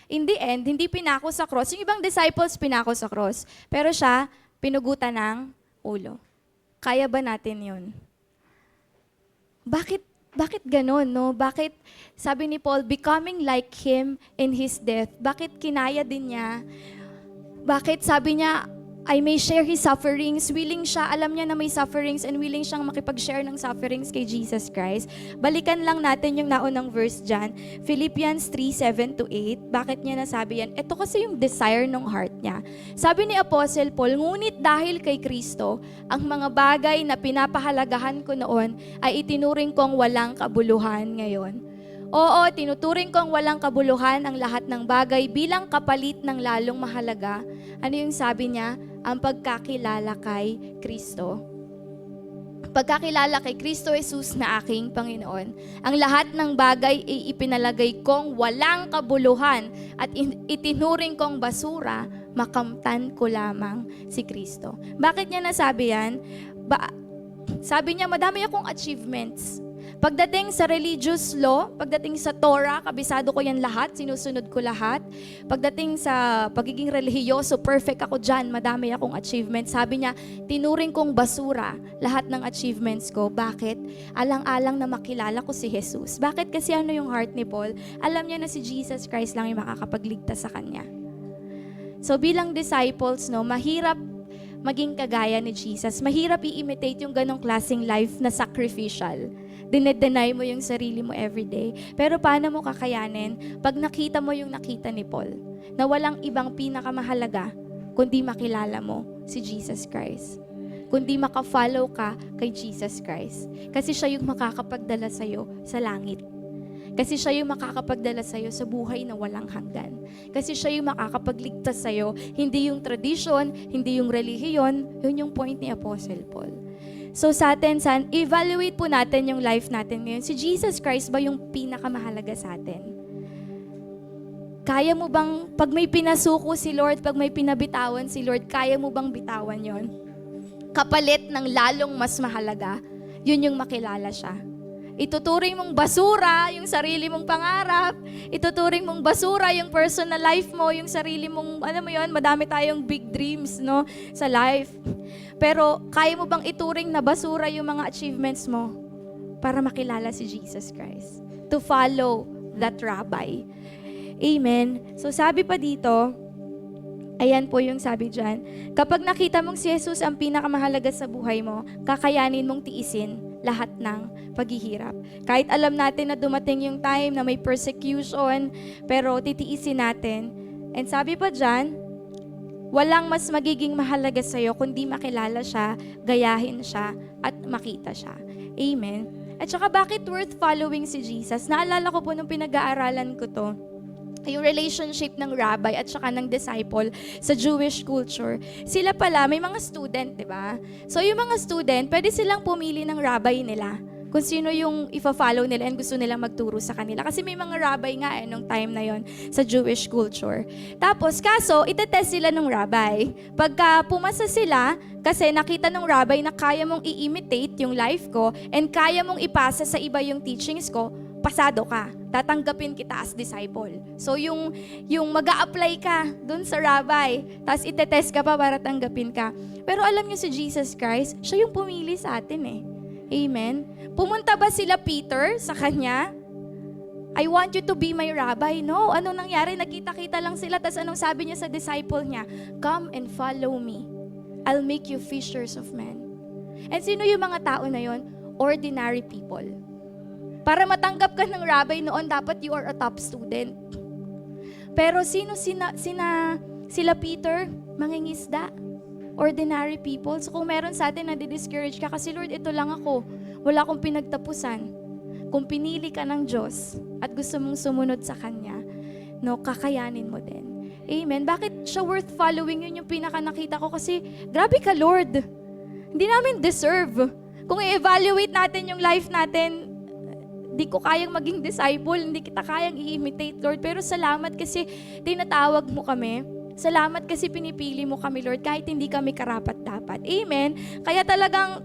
In the end, hindi pinako sa cross. Yung ibang disciples pinako sa cross. Pero siya, pinugutan ng ulo. Kaya ba natin yun? Bakit ganon, no? Bakit, sabi ni Paul, becoming like Him in His death, bakit kinaya din niya? Bakit sabi niya, I may share His sufferings, willing siya, alam niya na may sufferings and willing siyang makipag-share ng sufferings kay Jesus Christ. Balikan lang natin yung naunang verse dyan, Philippians 3:7-8. Bakit niya nasabi yan? Ito kasi yung desire ng heart niya. Sabi ni Apostle Paul, ngunit dahil kay Kristo, ang mga bagay na pinapahalagahan ko noon ay itinuring kong walang kabuluhan ngayon. Oo, tinuturing kong walang kabuluhan ang lahat ng bagay bilang kapalit ng lalong mahalaga. Ano yung sabi niya? Ang pagkakilala kay Kristo. Pagkakilala kay Kristo Jesus na aking Panginoon. Ang lahat ng bagay ay ipinalagay kong walang kabuluhan at itinuring kong basura, makamtan ko lamang si Kristo. Bakit niya nasabi yan? Sabi niya, madami akong achievements. Pagdating sa religious law, pagdating sa Torah, kabisado ko yan lahat, sinusunod ko lahat. Pagdating sa pagiging relihiyoso, perfect ako dyan, madami akong achievements. Sabi niya, tinuring kong basura lahat ng achievements ko. Bakit? Alang-alang na makilala ko si Jesus. Bakit? Kasi ano yung heart ni Paul? Alam niya na si Jesus Christ lang yung makakapagligtas sa kanya. So bilang disciples, no, mahirap maging kagaya ni Jesus. Mahirap i-imitate yung ganong klaseng life na sacrificial. Dinedeny mo yung sarili mo everyday. Pero paano mo kakayanin pag nakita mo yung nakita ni Paul? Na walang ibang pinakamahalaga kundi makilala mo si Jesus Christ. Kundi makafollow ka kay Jesus Christ. Kasi siya yung makakapagdala sa'yo sa langit. Kasi siya yung makakapagdala sa'yo sa buhay na walang hanggan. Kasi siya yung makakapagligtas sa'yo. Hindi yung tradition, hindi yung relihiyon. Yun yung point ni Apostle Paul. So sa atin, evaluate po natin yung life natin ngayon. Si Jesus Christ ba yung pinakamahalaga sa atin? Kaya mo bang, pag may pinasuko si Lord, pag may pinabitawan si Lord, kaya mo bang bitawan yon? Kapalit ng lalong mas mahalaga, yun yung makilala siya. Ituturing mong basura yung sarili mong pangarap. Ituturing mong basura yung personal life mo, yung sarili mong, alam mo yun, madami tayong big dreams, no, sa life. Pero kaya mo bang ituring na basura yung mga achievements mo para makilala si Jesus Christ? To follow that rabbi. Amen. So sabi pa dito, ayan po yung sabi dyan, kapag nakita mong si Jesus ang pinakamahalaga sa buhay mo, kakayanin mong tiisin lahat ng paghihirap. Kahit alam natin na dumating yung time na may persecution, pero titiisin natin. And sabi pa dyan, walang mas magiging mahalaga sa'yo kundi makilala siya, gayahin siya, at makita siya. Amen. At saka bakit worth following si Jesus? Naalala ko po nung pinag-aaralan ko to, yung relationship ng rabbi at saka ng disciple sa Jewish culture. Sila pala, may mga student, di ba? So yung mga student, pwede silang pumili ng rabbi nila kung sino yung ifa-follow nila and gusto nilang magturo sa kanila. Kasi may mga rabbi nga nung time na yon sa Jewish culture. Tapos, kaso, itetest sila ng rabbi. Pagka pumasa sila, kasi nakita ng rabbi na kaya mong i-imitate yung life ko and kaya mong ipasa sa iba yung teachings ko, pasado ka. Tatanggapin kita as disciple. So, yung mag-a-apply ka dun sa rabbi, tapos itetest ka pa para tanggapin ka. Pero alam niyo si Jesus Christ, siya yung pumili sa atin eh. Amen? Pumunta ba sila Peter sa kanya? I want you to be my rabbi. No. Ano nangyari? Nakita-kita lang sila, tapos anong sabi niya sa disciple niya? Come and follow me. I'll make you fishers of men. And sino yung mga tao na yon? Ordinary people. Para matanggap ka ng rabbi noon, dapat you are a top student. Pero sino sila Peter? Mangingisda. Ordinary people. So kung meron sa atin na di-discourage ka, kasi Lord, ito lang ako. Wala akong pinagtapusan. Kung pinili ka ng Diyos at gusto mong sumunod sa Kanya, no, kakayanin mo din. Amen. Bakit siya worth following? Yun yung pinaka nakita ko kasi, grabe ka Lord. Hindi namin deserve. Kung i-evaluate natin yung life natin, di ko kayang maging disciple, hindi kita kayang i-imitate, Lord. Pero salamat kasi tinatawag mo kami. Salamat kasi pinipili mo kami, Lord, kahit hindi kami karapat-dapat. Amen? Kaya talagang,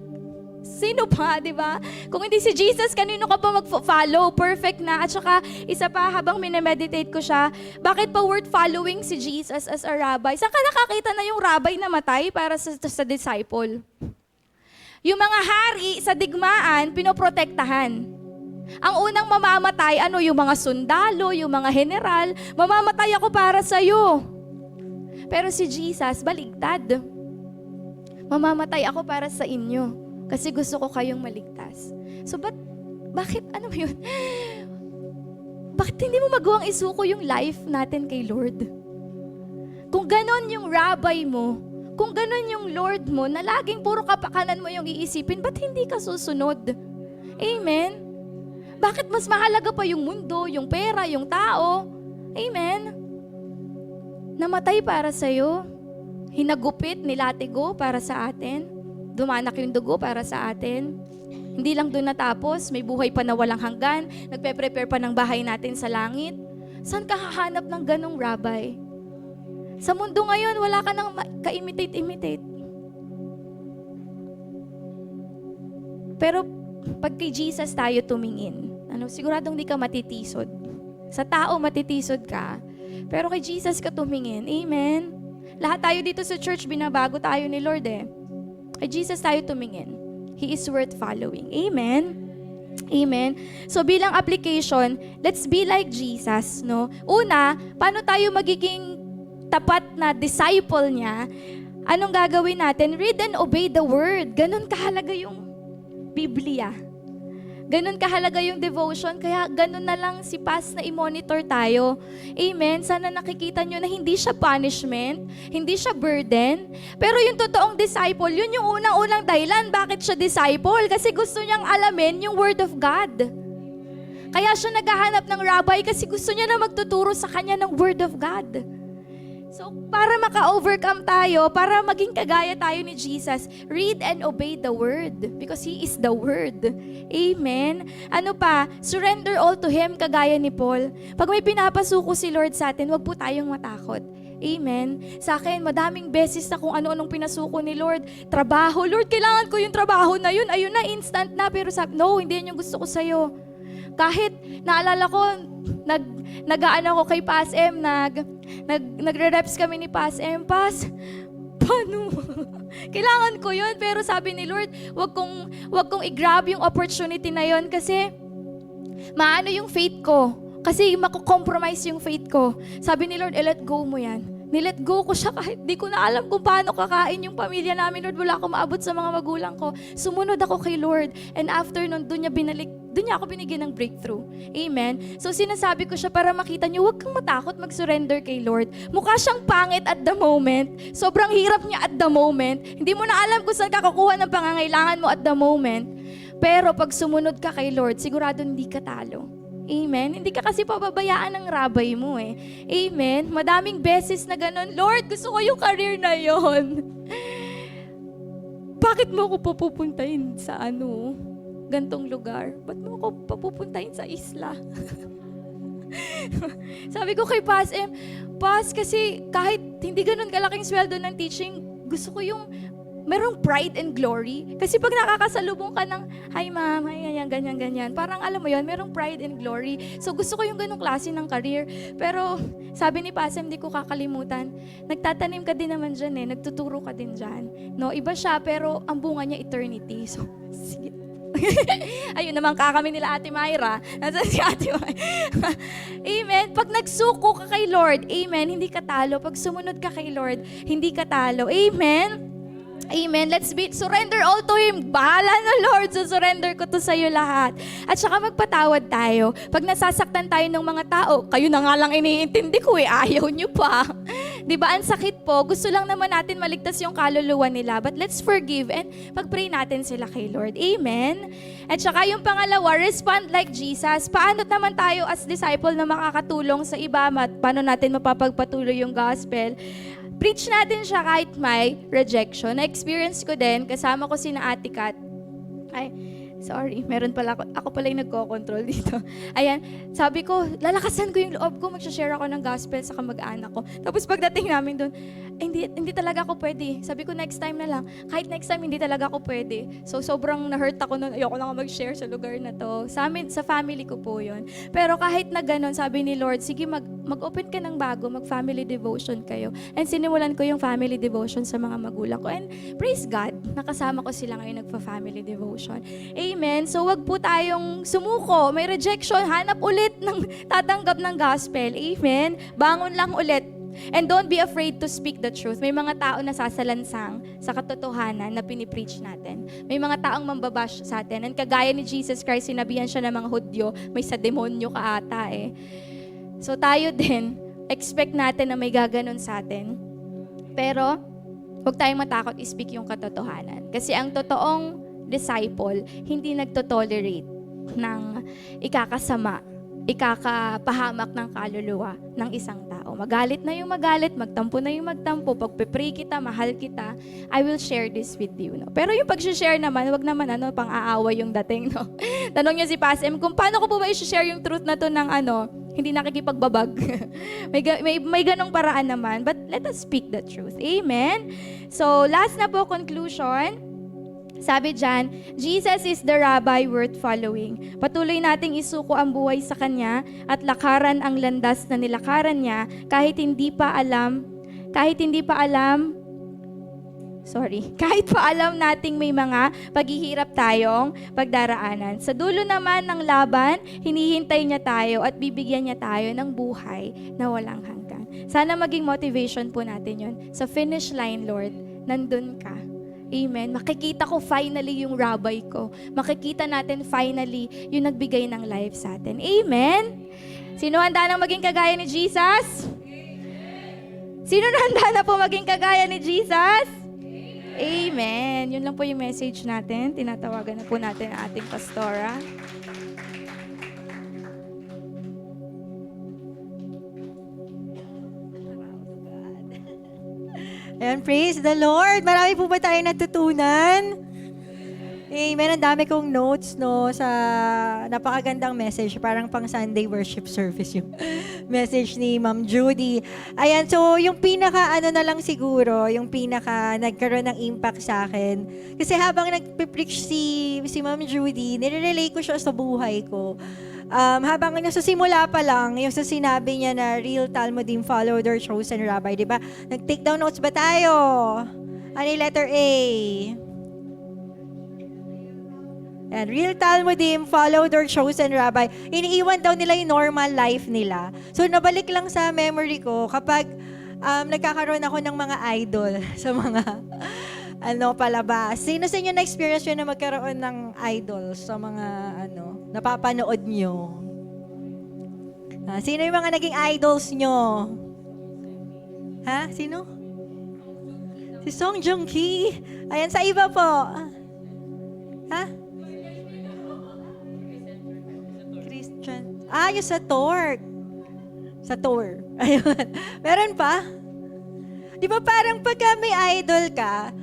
sino pa, di ba? Kung hindi si Jesus, kanino ka pa mag-follow? Perfect na. At saka, isa pa, habang minemeditate ko siya, bakit pa worth following si Jesus as a rabbi? Saan ka nakakita na yung rabbi na matay para sa disciple? Yung mga hari sa digmaan, pinoprotektahan. Ang unang mamamatay, yung mga sundalo, yung mga general, mamamatay ako para sa'yo. Pero si Jesus, baligtad. Mamamatay ako para sa inyo. Kasi gusto ko kayong maligtas. So, bakit, yun? Bakit hindi mo magawang isuko yung life natin kay Lord? Kung ganon yung rabbi mo, kung ganon yung Lord mo, na laging puro kapakanan mo yung iisipin, ba't hindi ka susunod? Amen? Bakit mas mahalaga pa yung mundo, yung pera, yung tao? Amen? Namatay para sa'yo. Hinagupit, nilatigo para sa atin. Dumanak yung dugo para sa atin. Hindi lang doon natapos, may buhay pa na walang hanggan. Nagpe-prepare pa ng bahay natin sa langit. Saan ka hahanap ng ganong rabbi? Sa mundo ngayon, wala ka nang ka-imitate-imitate. Pero pag kay Jesus tayo tumingin, siguradong di ka matitisod. Sa tao matitisod ka, pero kay Jesus ka tumingin. Amen? Lahat tayo dito sa church, binabago tayo ni Lord eh. Kay Jesus tayo tumingin. He is worth following. Amen? Amen? So bilang application, let's be like Jesus, no? Una, paano tayo magiging tapat na disciple niya? Anong gagawin natin? Read and obey the word. Ganon kahalaga yung Biblia. Ganon kahalaga yung devotion, kaya ganon na lang si Paz na i-monitor tayo. Amen? Sana nakikita nyo na hindi siya punishment, hindi siya burden, pero yung totoong disciple, yun yung unang-unang dahilan bakit siya disciple, kasi gusto niyang alamin yung Word of God. Kaya siya naghahanap ng rabbi kasi gusto niya na magtuturo sa kanya ng Word of God. So, para maka-overcome tayo, para maging kagaya tayo ni Jesus, read and obey the Word because He is the Word. Amen? Ano pa? Surrender all to Him, kagaya ni Paul. Pag may pinapasuko si Lord sa atin, wag po tayong matakot. Amen. Sa akin, madaming beses na kung ano-anong pinasuko ni Lord. Trabaho, Lord, kailangan ko yung trabaho na yun. Ayun na, instant na. Pero sabi, no, hindi yan yung gusto ko sa'yo. Kahit, naalala ko, nag-aan ako kay PASM, nagre-reps kami ni PASM. Paano? Kailangan ko yun. Pero sabi ni Lord, wag kong i-grab yung opportunity na yun kasi maano yung faith ko. Kasi mako-compromise yung faith ko. Sabi ni Lord, let go mo yan. Nilet go ko siya kahit di ko na alam kung paano kakain yung pamilya namin. Lord, wala akong maabot sa mga magulang ko. Sumunod ako kay Lord. And after nun, doon niya ako binigyan ng breakthrough. Amen? So sinasabi ko siya para makita niyo, huwag kang matakot mag-surrender kay Lord. Mukha siyang pangit at the moment. Sobrang hirap niya at the moment. Hindi mo na alam kung saan ka kukuha ng pangangailangan mo at the moment. Pero pag sumunod ka kay Lord, sigurado hindi ka talo. Amen? Hindi ka kasi pababayaan ng rabay mo eh. Amen? Madaming beses na ganun, Lord, gusto ko yung career na yon. Bakit mo ako papupuntahin sa gantong lugar? Ba't mo ako papupuntahin sa isla? Sabi ko kay PASM, kasi kahit hindi ganun kalaking sweldo ng teaching, gusto ko yung merong pride and glory. Kasi pag nakakasalubong ka ng, hi ma'am, hi, ganyan. Parang alam mo yon, merong pride and glory. So gusto ko yung ganong klase ng career. Pero sabi ni PASM, hindi ko kakalimutan, nagtatanim ka din naman dyan nagtuturo ka din dyan. No, iba siya, pero ang bunga niya eternity. So, sige. Ayun naman kami nila Ate Myra. Nasaan si Ate Myra? Amen. Pag nagsuko ka kay Lord, amen, hindi ka talo. Pag sumunod ka kay Lord, hindi ka talo. Amen. Amen. Let's surrender all to Him. Bahala na, Lord. So, surrender ko to sa iyo lahat. At saka magpatawad tayo. Pag nasasaktan tayo ng mga tao, kayo na nga lang iniintindi ko ayaw nyo pa. Diba? Ang sakit po. Gusto lang naman natin maligtas yung kaluluwa nila. But let's forgive and pag-pray natin sila kay Lord. Amen. At saka yung pangalawa, respond like Jesus. Paano naman tayo as disciple na makakatulong sa iba? Paano natin mapapagpatuloy yung gospel? Preach natin siya kahit may rejection. Na-experience ko din, kasama ko sina Ate Kat. Meron pala ako pala yung nagko-control dito. Ayan, sabi ko, lalakasan ko yung loob ko, mag-share ako ng gospel sa kamag-anak ko. Tapos pagdating namin doon, hindi talaga ako pwede. Sabi ko, next time na lang. Kahit next time, hindi talaga ako pwede. So, sobrang na-hurt ako noon. Ayoko na mag-share sa lugar na to. Sa family ko po yun. Pero kahit na ganun, sabi ni Lord, sige, mag-open ka ng bago, mag-family devotion kayo. And sinimulan ko yung family devotion sa mga magulang ko. And praise God, nakasama ko sila ngayon nagpa-family devotion. Amen. So, wag po tayong sumuko. May rejection, hanap ulit ng tatanggap ng gospel. Amen. Bangon lang ulit. And don't be afraid to speak the truth. May mga tao na sasalansang sa katotohanan na pinipreach natin. May mga taong mambabash sa atin. And kagaya ni Jesus Christ, sinabihan siya ng mga Hudyo, may sa demonyo ka ata eh. So tayo din, expect natin na may gaganon sa atin. Pero, huwag tayong matakot i-speak yung katotohanan. Kasi ang totoong disciple, hindi nagtotolerate ng ikakasama, ikakapahamak ng kaluluwa ng isang tao. Magalit na yung magalit, magtampo na yung magtampo, pagpe-pray kita, mahal kita, I will share this with you. No? Pero yung pag-share naman, wag naman pang-aaway yung dating. No? Tanong niya si PASM, kung paano ko po ba i-share yung truth na to ng hindi nakikipagbabag. may ganong paraan naman, but let us speak the truth. Amen? So, last na po, conclusion. Sabi dyan, Jesus is the rabbi worth following. Patuloy nating isuko ang buhay sa Kanya at lakaran ang landas na nilakaran niya kahit pa alam nating may mga paghihirap tayong pagdaraanan. Sa dulo naman ng laban, hinihintay niya tayo at bibigyan niya tayo ng buhay na walang hanggan. Sana maging motivation po natin yon. Sa finish line, Lord, nandun ka. Amen. Makikita ko finally yung rabbi ko. Makikita natin finally yung nagbigay ng life sa atin. Amen. Sino handa na maging kagaya ni Jesus? Sino handa na po maging kagaya ni Jesus? Amen. Yun lang po yung message natin. Tinatawagan na po natin ang ating pastora. Ayan, praise the Lord. Marami po ba tayo natutunan? Amen. Ang dami kong notes, no, sa napakagandang message. Parang pang Sunday worship service yung message ni Ma'am Judy. Ayan, so yung pinaka, na lang siguro, yung pinaka nagkaroon ng impact sa akin. Kasi habang nagpipreach si Ma'am Judy, nire-relay ko siya sa buhay ko. Habang nasa simula pa lang, yung sa sinabi niya na real Talmudim follow their chosen rabbi, di ba? Nag-take down notes ba tayo? Ano yung letter A? And real Talmudim follow their chosen rabbi. Iniiwan daw nila yung normal life nila. So nabalik lang sa memory ko kapag nagkakaroon ako ng mga idol sa mga palabas. Sino sa inyo na-experience nyo na magkaroon ng idol sa mga napapanood nyo? Sino yung mga naging idols nyo? Ha? Sino? Si Song Joong Ki. Ayan, sa iba po. Ha? Christian. Yung sa Torque. Sa tour. Ayun. Meron pa? Di ba parang pagka may idol ka,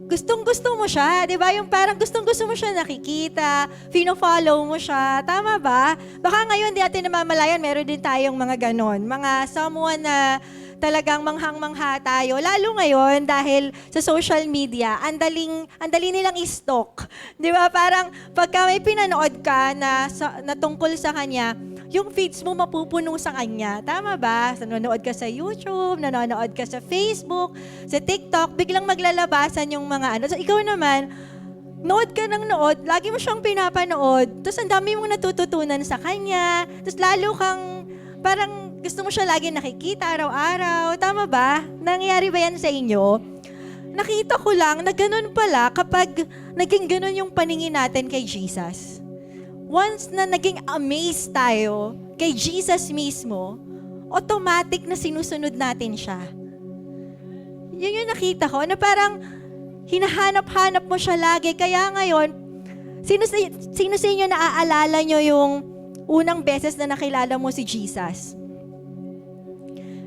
gustong-gusto mo siya, di ba? Yung parang gustong-gusto mo siya nakikita, fino-follow mo siya, tama ba? Baka ngayon, di natin namamalayan, meron din tayong mga ganon. Mga someone na talagang manghang-mangha tayo. Lalo ngayon, dahil sa social media, ang dali nilang i-stalk. Di ba? Parang pagka may pinanood ka na tungkol sa kanya, yung feeds mo mapupuno sa kanya. Tama ba? Nanonood ka sa YouTube, nanonood ka sa Facebook, sa TikTok, biglang maglalabasan yung mga So, ikaw naman, nood ka ng nood, lagi mo siyang pinapanood, tapos ang dami mong natututunan sa kanya, tapos lalo kang parang gusto mo siya lagi nakikita araw-araw. Tama ba? Nangyayari ba yan sa inyo? Nakita ko lang na ganun pala kapag naging ganun yung paningin natin kay Jesus. Once na naging amazed tayo kay Jesus mismo, automatic na sinusunod natin siya. Yun yung nakita ko, na parang hinahanap-hanap mo siya lagi. Kaya ngayon, sino sa inyo naaalala nyo yung unang beses na nakilala mo si Jesus?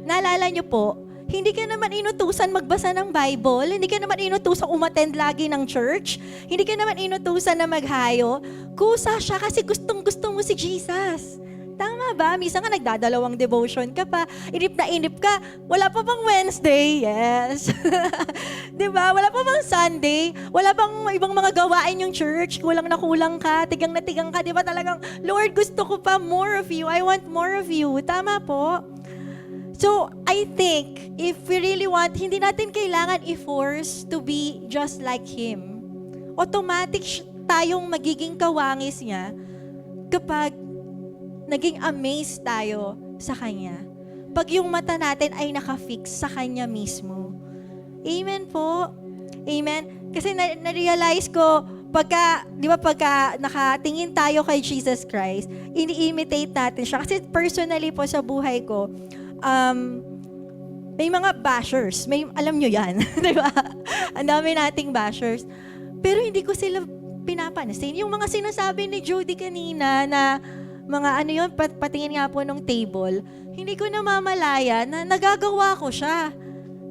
Naalala nyo po, hindi ka naman inutusan magbasa ng Bible, hindi ka naman inutusan umattend lagi ng church, hindi ka naman inutusan na maghayo. Kusa siya kasi gustong-gusto mo si Jesus. Tama ba? Minsan nga nagdadalawang devotion ka pa, inip na inip ka, wala pa bang Wednesday? Yes. Diba? Wala pa bang Sunday? Wala bang ibang mga gawain yung church? Kulang na kulang ka, tigang na tigang ka, diba talagang, Lord, gusto ko pa more of you, I want more of you. Tama po? So, I think, if we really want, hindi natin kailangan i-force to be just like Him. Automatic tayong magiging kawangis niya kapag naging amazed tayo sa Kanya. Pag yung mata natin ay nakafix sa Kanya mismo. Amen po? Amen? Kasi na-realize ko, pagka nakatingin tayo kay Jesus Christ, ini-imitate natin siya. Kasi personally po sa buhay ko, may mga bashers. Alam nyo yan. Diba? Ang dami nating bashers. Pero hindi ko sila pinapansin. Yung mga sinasabi ni Judy kanina na mga patingin nga po ng table, hindi ko namamalaya na nagagawa ko siya.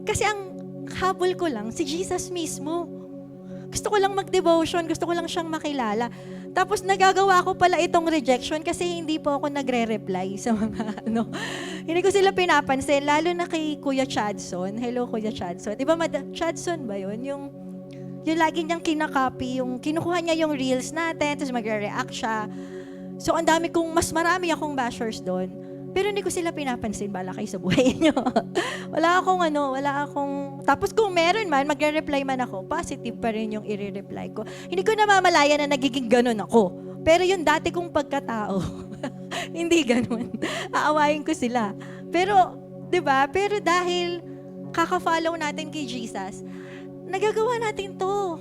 Kasi ang habol ko lang, si Jesus mismo. Gusto ko lang mag-devotion, gusto ko lang siyang makilala. Tapos nagagawa ko pala itong rejection kasi hindi po ako nagre-reply sa mga Hindi ko sila pinapansin, lalo na kay Kuya Chadson. Hello, Kuya Chadson. Di ba, Chadson ba yun? Yung lagi niyang kinakopy, yung kinukuha niya yung reels natin, tapos magre-react siya. So, mas marami akong bashers doon. Pero hindi ko sila pinapansin, bala kayo sa buhay niyo. wala akong, tapos kung meron man, magre-reply man ako, positive pa rin yung i-reply ko. Hindi ko namamalaya na nagiging ganun ako. Pero yung dati kong pagkatao, hindi ganun. Aawayin ko sila. Pero, di ba? Pero dahil kaka-follow natin kay Jesus, nagagawa natin to.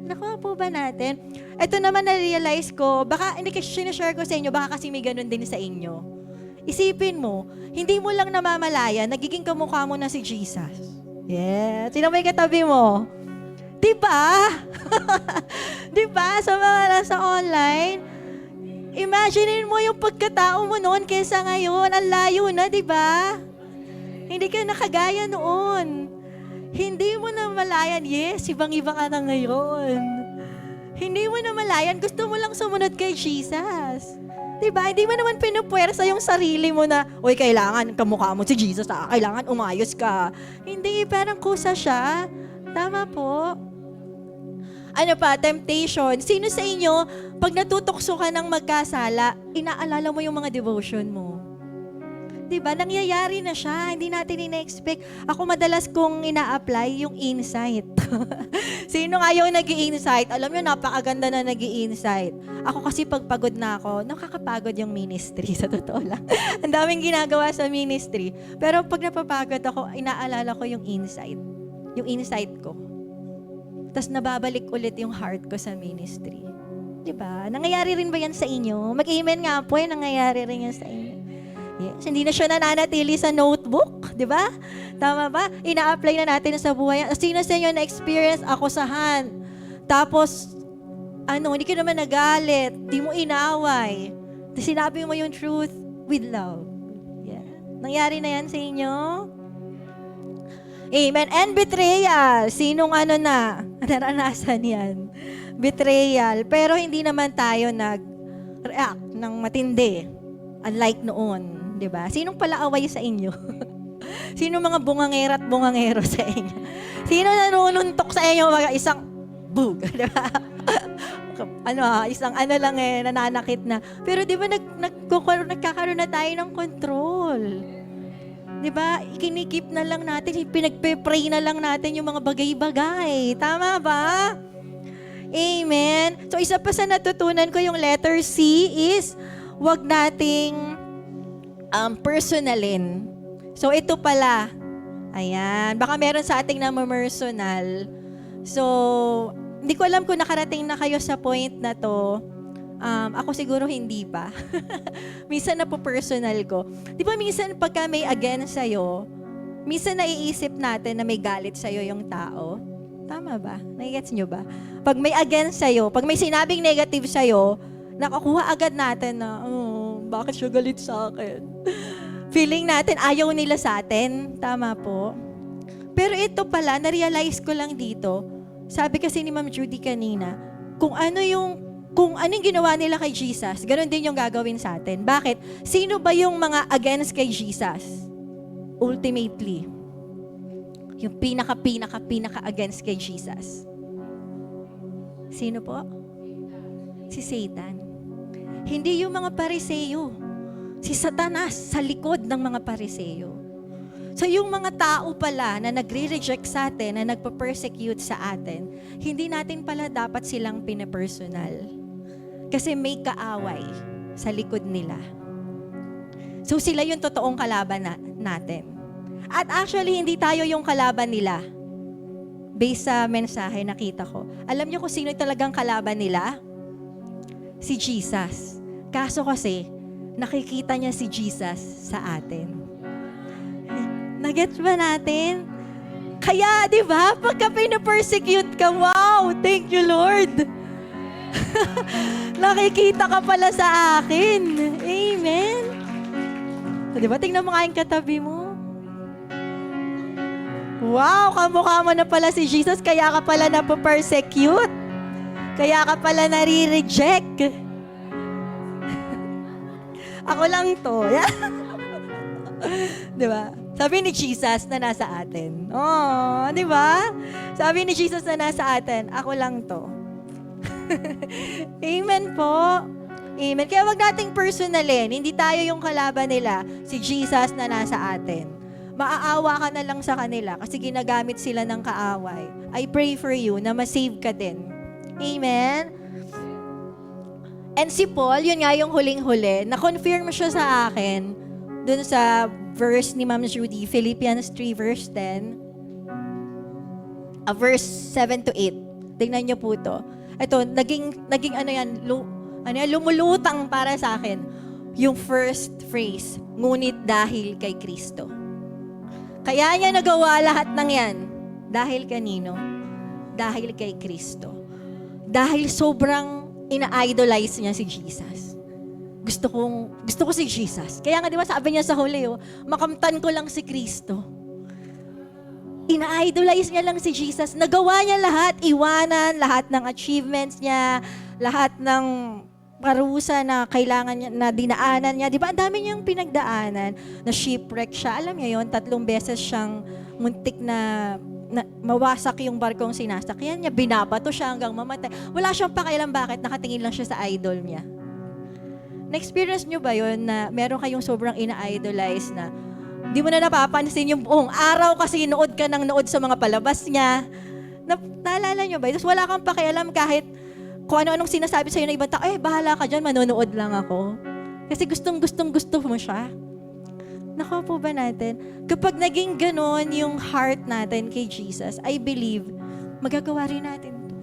Nakuha po ba natin? Ito naman na-realize ko, baka, hindi kasi sinashare ko sa inyo, baka kasi may ganun din sa inyo. Isipin mo, hindi mo lang namamalaya, nagiging kamukha mo na si Jesus. Yeah. Sino may katabi mo? Diba? Diba? Sa mga nasa online, imaginein mo yung pagkatao mo noon kaysa ngayon. Ang layo na, diba? Hindi ka nakagaya noon. Hindi mo na malayan, yes, ibang-iba ka na ngayon. Hindi mo na malayan, gusto mo lang sumunod kay Jesus. Diba? Hindi mo naman pinupwersa yung sarili mo na, uy, kailangan kamukha mo si Jesus, kailangan umayos ka. Hindi, parang kusa siya. Tama po. Ano pa, temptation. Sino sa inyo, pag natutokso ka ng magkasala, inaalala mo yung mga devotion mo? Diba? Nangyayari na siya. Hindi natin ina-expect. Ako madalas kong ina-apply yung insight. Sino nga yung nag-i-insight? Alam nyo, napakaganda na nag-i-insight. Ako kasi pag pagod na ako, nakakapagod yung ministry. Sa totoo lang. Ang daming ginagawa sa ministry. Pero pag napapagod ako, inaalala ko yung insight. Yung insight ko. Tapos nababalik ulit yung heart ko sa ministry. Diba? Nangyayari rin ba yan sa inyo? Mag-amen nga po, nangyayari rin yan sa inyo. Yes, hindi na siya nananatili sa notebook, di ba? Tama ba? Ina-apply na natin sa buhay. Sino sa inyo na-experience ako sa hand? Tapos, hindi ka naman nagalit, di mo inaway. Sinabi mo yung truth with love. Yeah. Nangyari na yan sa inyo? Amen. And betrayal. Sinong naranasan yan? Betrayal. Pero hindi naman tayo nag-react ng matindi. Unlike noon. Diba? Sinong palaaway sa inyo? Sino mga bungangera at bungangero sa inyo? Sino nanununtok sa inyo mga isang bug? Diba? Isang lang nananakit na. Pero diba nagkakaroon na tayo ng control? Diba? Ikinikip na lang natin, pinagpe-pray na lang natin yung mga bagay-bagay. Tama ba? Amen? So isa pa sa natutunan ko yung letter C is wag nating personalin. So, ito pala. Ayan. Baka meron sa ating personal. So, hindi ko alam kung nakarating na kayo sa point na to. Ako siguro hindi pa. Minsan na po personal ko. Di ba minsan pagka may against sa'yo, minsan naiisip natin na may galit sa'yo yung tao. Tama ba? Nagigets nyo ba? Pag may against sa'yo, pag may sinabing negative sa'yo, nakakuha agad natin na, bakit siya galit sa akin? Feeling natin, ayaw nila sa atin. Tama po. Pero ito pala, na-realize ko lang dito, sabi kasi ni Ma'am Judy kanina, kung ano yung ginawa nila kay Jesus, ganun din yung gagawin sa atin. Bakit? Sino ba yung mga against kay Jesus? Ultimately, yung pinaka against kay Jesus. Sino po? Si Satan. Hindi yung mga Pariseyo. Si Satanas sa likod ng mga Pariseyo. So yung mga tao pala na nagre-reject sa atin, na nagpa-persecute sa atin, hindi natin pala dapat silang pinapersonal. Kasi may kaaway sa likod nila. So sila yung totoong kalaban natin. At actually, hindi tayo yung kalaban nila. Based sa mensahe nakita ko. Alam niyo kung sino talagang kalaban nila? Si Jesus. Kaso kasi, nakikita niya si Jesus sa atin. Nagets ba natin? Kaya, di ba, pagka pinapersecute ka, wow, thank you, Lord. Nakikita ka pala sa akin. Amen. Di ba, tingnan mo nga yung katabi mo. Wow, kamukha mo na pala si Jesus, kaya ka pala napapersecute. Kaya ka pala nare-reject. Ako lang to. Di ba? Sabi ni Jesus na nasa atin. Oh, di ba? Sabi ni Jesus na nasa atin, ako lang to. Amen po. Amen. Kaya wag nating personalin. Hindi tayo yung kalaban nila. Si Jesus na nasa atin. Maaawa ka na lang sa kanila kasi ginagamit sila ng kaaway. I pray for you na ma-save ka din. Amen? And si Paul, yun nga yung huling-huli, na-confirm siya sa akin dun sa verse ni Ma'am Judy, Philippians 3 verse 10, verse 7 to 8. Tingnan niyo po to. Ito, naging lumulutang para sa akin yung first phrase, ngunit dahil kay Kristo. Kaya niya nagawa lahat ng yan. Dahil kanino? Dahil kay Kristo. Dahil sobrang ina-idolize niya si Jesus. Gusto ko si Jesus. Kaya nga di ba sabi niya sa huli, makamtan ko lang si Kristo. ina-idolize niya lang si Jesus. Nagawa niya lahat, iwanan lahat ng achievements niya, lahat ng parusa na kailangan niya, na dinaanan niya. Di ba? Ang dami niyang pinagdaanan, na shipwreck siya. Alam niya yon, 3 beses siyang muntik na mawasak yung barkong sinasakyan niya. Binabato siya hanggang mamatay. Wala siyang pakialam bakit, nakatingin lang siya sa idol niya. Na-experience niyo ba yon na meron kayong sobrang ina-idolize na di mo na napapansin yung buong araw kasi nood ka ng nood sa mga palabas niya. Naalala niyo ba? Tapos wala kang pakialam kahit kung ano-anong sinasabi sa'yo ng ibang tao, bahala ka dyan, manonood lang ako. Kasi gusto mo siya. Nakuha po ba natin? Kapag naging ganon yung heart natin kay Jesus, I believe, magagawa rin natin to.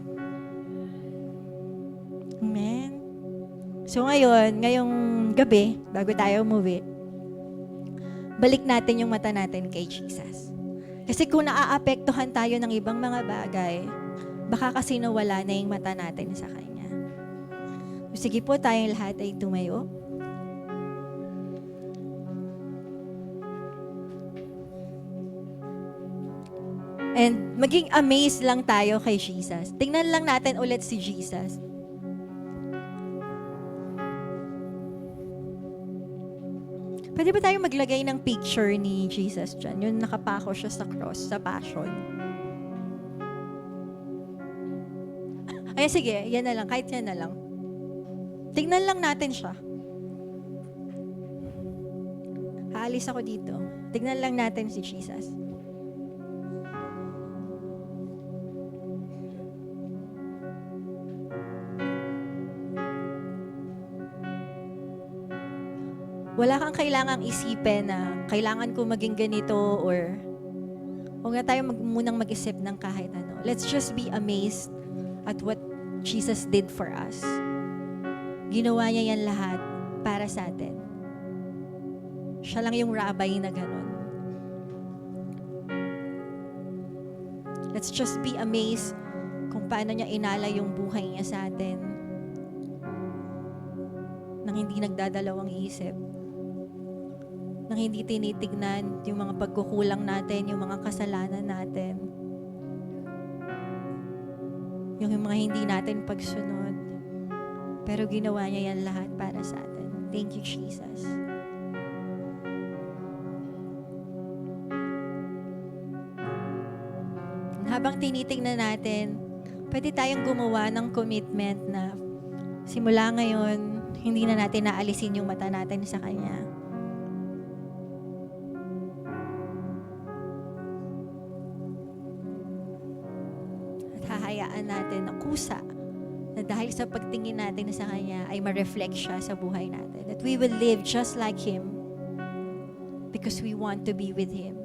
Amen. So ngayong gabi, bago tayo umuwi, balik natin yung mata natin kay Jesus. Kasi kung naaapektuhan tayo ng ibang mga bagay, baka kasi nawala na yung mata natin sa Kanya. Sige po, tayong lahat ay tumayo. And maging amazed lang tayo kay Jesus. Tingnan lang natin ulit si Jesus. Pwede ba tayo maglagay ng picture ni Jesus dyan? Yung nakapako siya sa cross, sa passion. Ay, sige, yan na lang. Kahit yan na lang. Tingnan lang natin siya. Haalis ako dito. Tingnan lang natin si Jesus. Wala kang kailangang isipin na kailangan ko maging ganito or huwag na tayo munang mag-isip ng kahit ano. Let's just be amazed at what Jesus did for us. Ginawa niya yan lahat para sa atin. Siya lang yung rabbi na ganun. Let's just be amazed kung paano niya inalay yung buhay niya sa atin nang hindi nagdadalawang isip. Nang hindi tinitignan yung mga pagkukulang natin, yung mga kasalanan natin. Yung mga hindi natin pagsunod. Pero ginawa niya yan lahat para sa atin. Thank you, Jesus. Habang tinitingnan natin, pwede tayong gumawa ng commitment na simula ngayon, hindi na natin naalisin yung mata natin sa Kanya. Hahayaan natin na kusa na dahil sa pagtingin natin sa Kanya ay ma-reflect siya sa buhay natin. That we will live just like Him because we want to be with Him.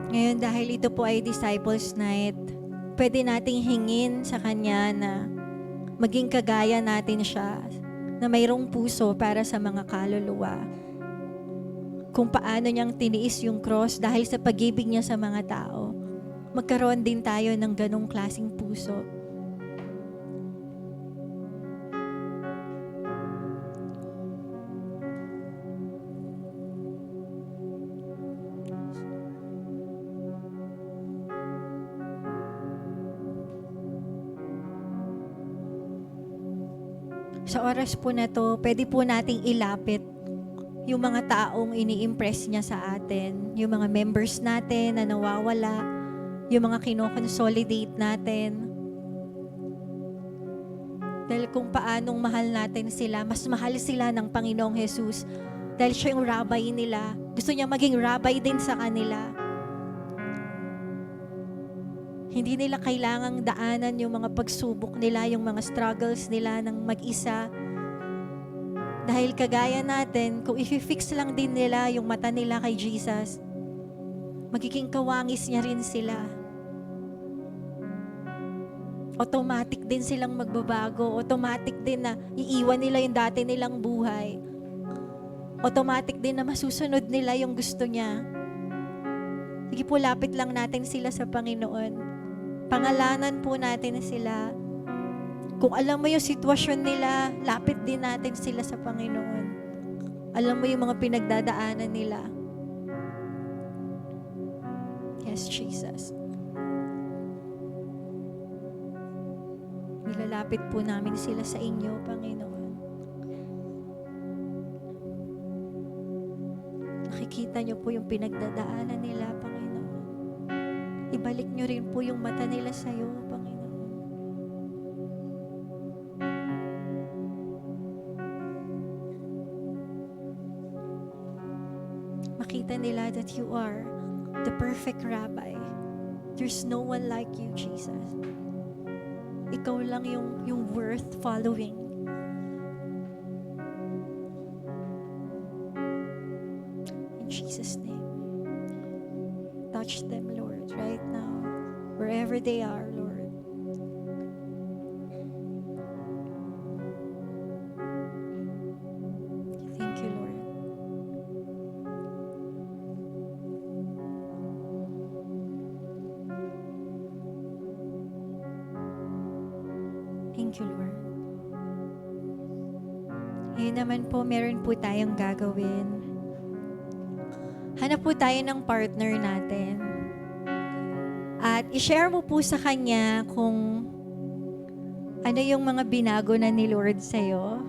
Ngayon, dahil ito po ay Disciples Night, pwede nating hingin sa Kanya na maging kagaya natin siya, na mayroong puso para sa mga kaluluwa. Kung paano niyang tiniis yung cross dahil sa pag-ibig niya sa mga tao, magkaroon din tayo ng ganong klaseng puso. Sa oras po na to, pwede po nating ilapit yung mga taong ini-impress niya sa atin, yung mga members natin na nawawala, yung mga kino-consolidate natin. Dahil kung paanong mahal natin sila, mas mahal sila ng Panginoong Jesus. Dahil siya yung rabbi nila. Gusto niya maging rabbi din sa kanila. Hindi nila kailangang daanan yung mga pagsubok nila, yung mga struggles nila ng mag-isa. Dahil kagaya natin, kung i-fix lang din nila yung mata nila kay Jesus, magiging kawangis niya rin sila. Automatic din silang magbabago. Automatic din na iiwan nila yung dati nilang buhay. Automatic din na masusunod nila yung gusto niya. Sige po, lapit lang natin sila sa Panginoon. Pangalanan po natin sila. Kung alam mo yung sitwasyon nila, lapit din natin sila sa Panginoon. Alam mo yung mga pinagdadaanan nila. Yes, Jesus. Nilalapit po namin sila sa inyo, Panginoon. Nakikita niyo po yung pinagdadaanan nila, Panginoon. Ibalik niyo rin po yung mata nila sa iyo, Panginoon. Makita nila that you are the perfect Rabbi. There's no one like you, Jesus. Ikaw lang yung worth following. In Jesus' name. Touch them, Lord, right now. Wherever they are, Lord. Thank you, Lord. Thank you, Lord. Ngayon naman po, meron po tayong gagawin. Hanap po tayo ng partner natin. At i-share mo po sa kanya kung ano yung mga binago na ni Lord sa'yo.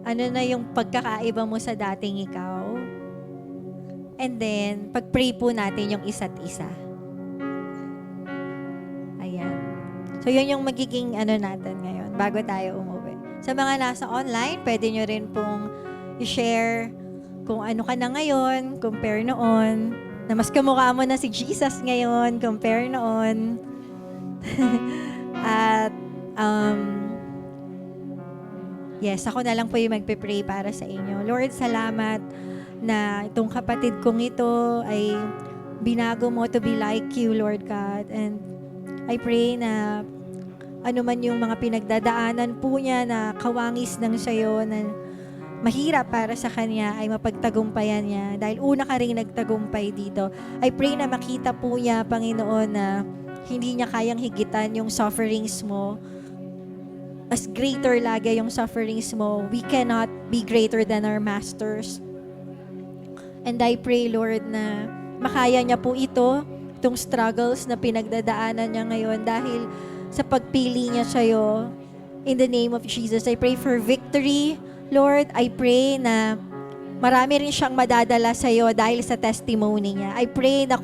Ano na yung pagkakaiba mo sa dating ikaw. And then, pag-pray po natin yung isa't isa. Ayan. So, yun yung magiging natin ngayon bago tayo umuwi. Sa mga nasa online, pwede nyo rin pong i-share kung ano ka na ngayon, compare noon, na mas kamukha mo na si Jesus ngayon, compare noon. At, yes, ako na lang po yung magpe-pray para sa inyo. Lord, salamat na itong kapatid kong ito ay binago mo to be like you, Lord God. And I pray na ano man yung mga pinagdadaanan po niya na kawangis ng sayo na mahirap para sa kanya ay mapagtagumpayan niya. Dahil una ka rin nagtagumpay dito. I pray na makita po niya, Panginoon, na hindi niya kayang higitan yung sufferings mo. As greater lagi yung sufferings mo. We cannot be greater than our masters. And I pray, Lord, na makaya niya po itong struggles na pinagdadaanan niya ngayon dahil sa pagpili niya sa'yo. In the name of Jesus, I pray for victory. Lord, I pray na marami rin siyang madadala sa'yo dahil sa testimony niya. I pray na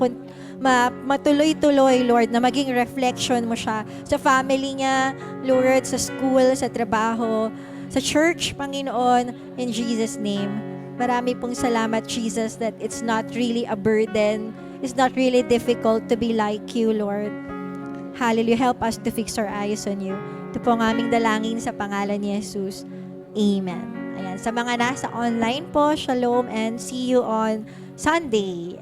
matuloy-tuloy, Lord, na maging reflection mo siya sa family niya, Lord, sa school, sa trabaho, sa church, Panginoon, in Jesus' name. Marami pong salamat, Jesus, that it's not really a burden. It's not really difficult to be like you, Lord. Hallelujah. Help us to fix our eyes on you. Ito po ang aming dalangin sa pangalan ni Jesus. Amen. Ayan. Sa mga nasa online po, shalom and see you on Sunday.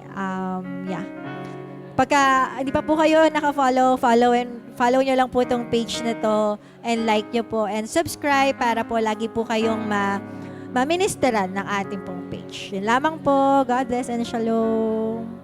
Pagka hindi pa po kayo naka-follow, follow nyo lang po itong page na to and like nyo po and subscribe para po lagi po kayong ma-ministeran ng ating pong page. Yun lamang po. God bless and shalom.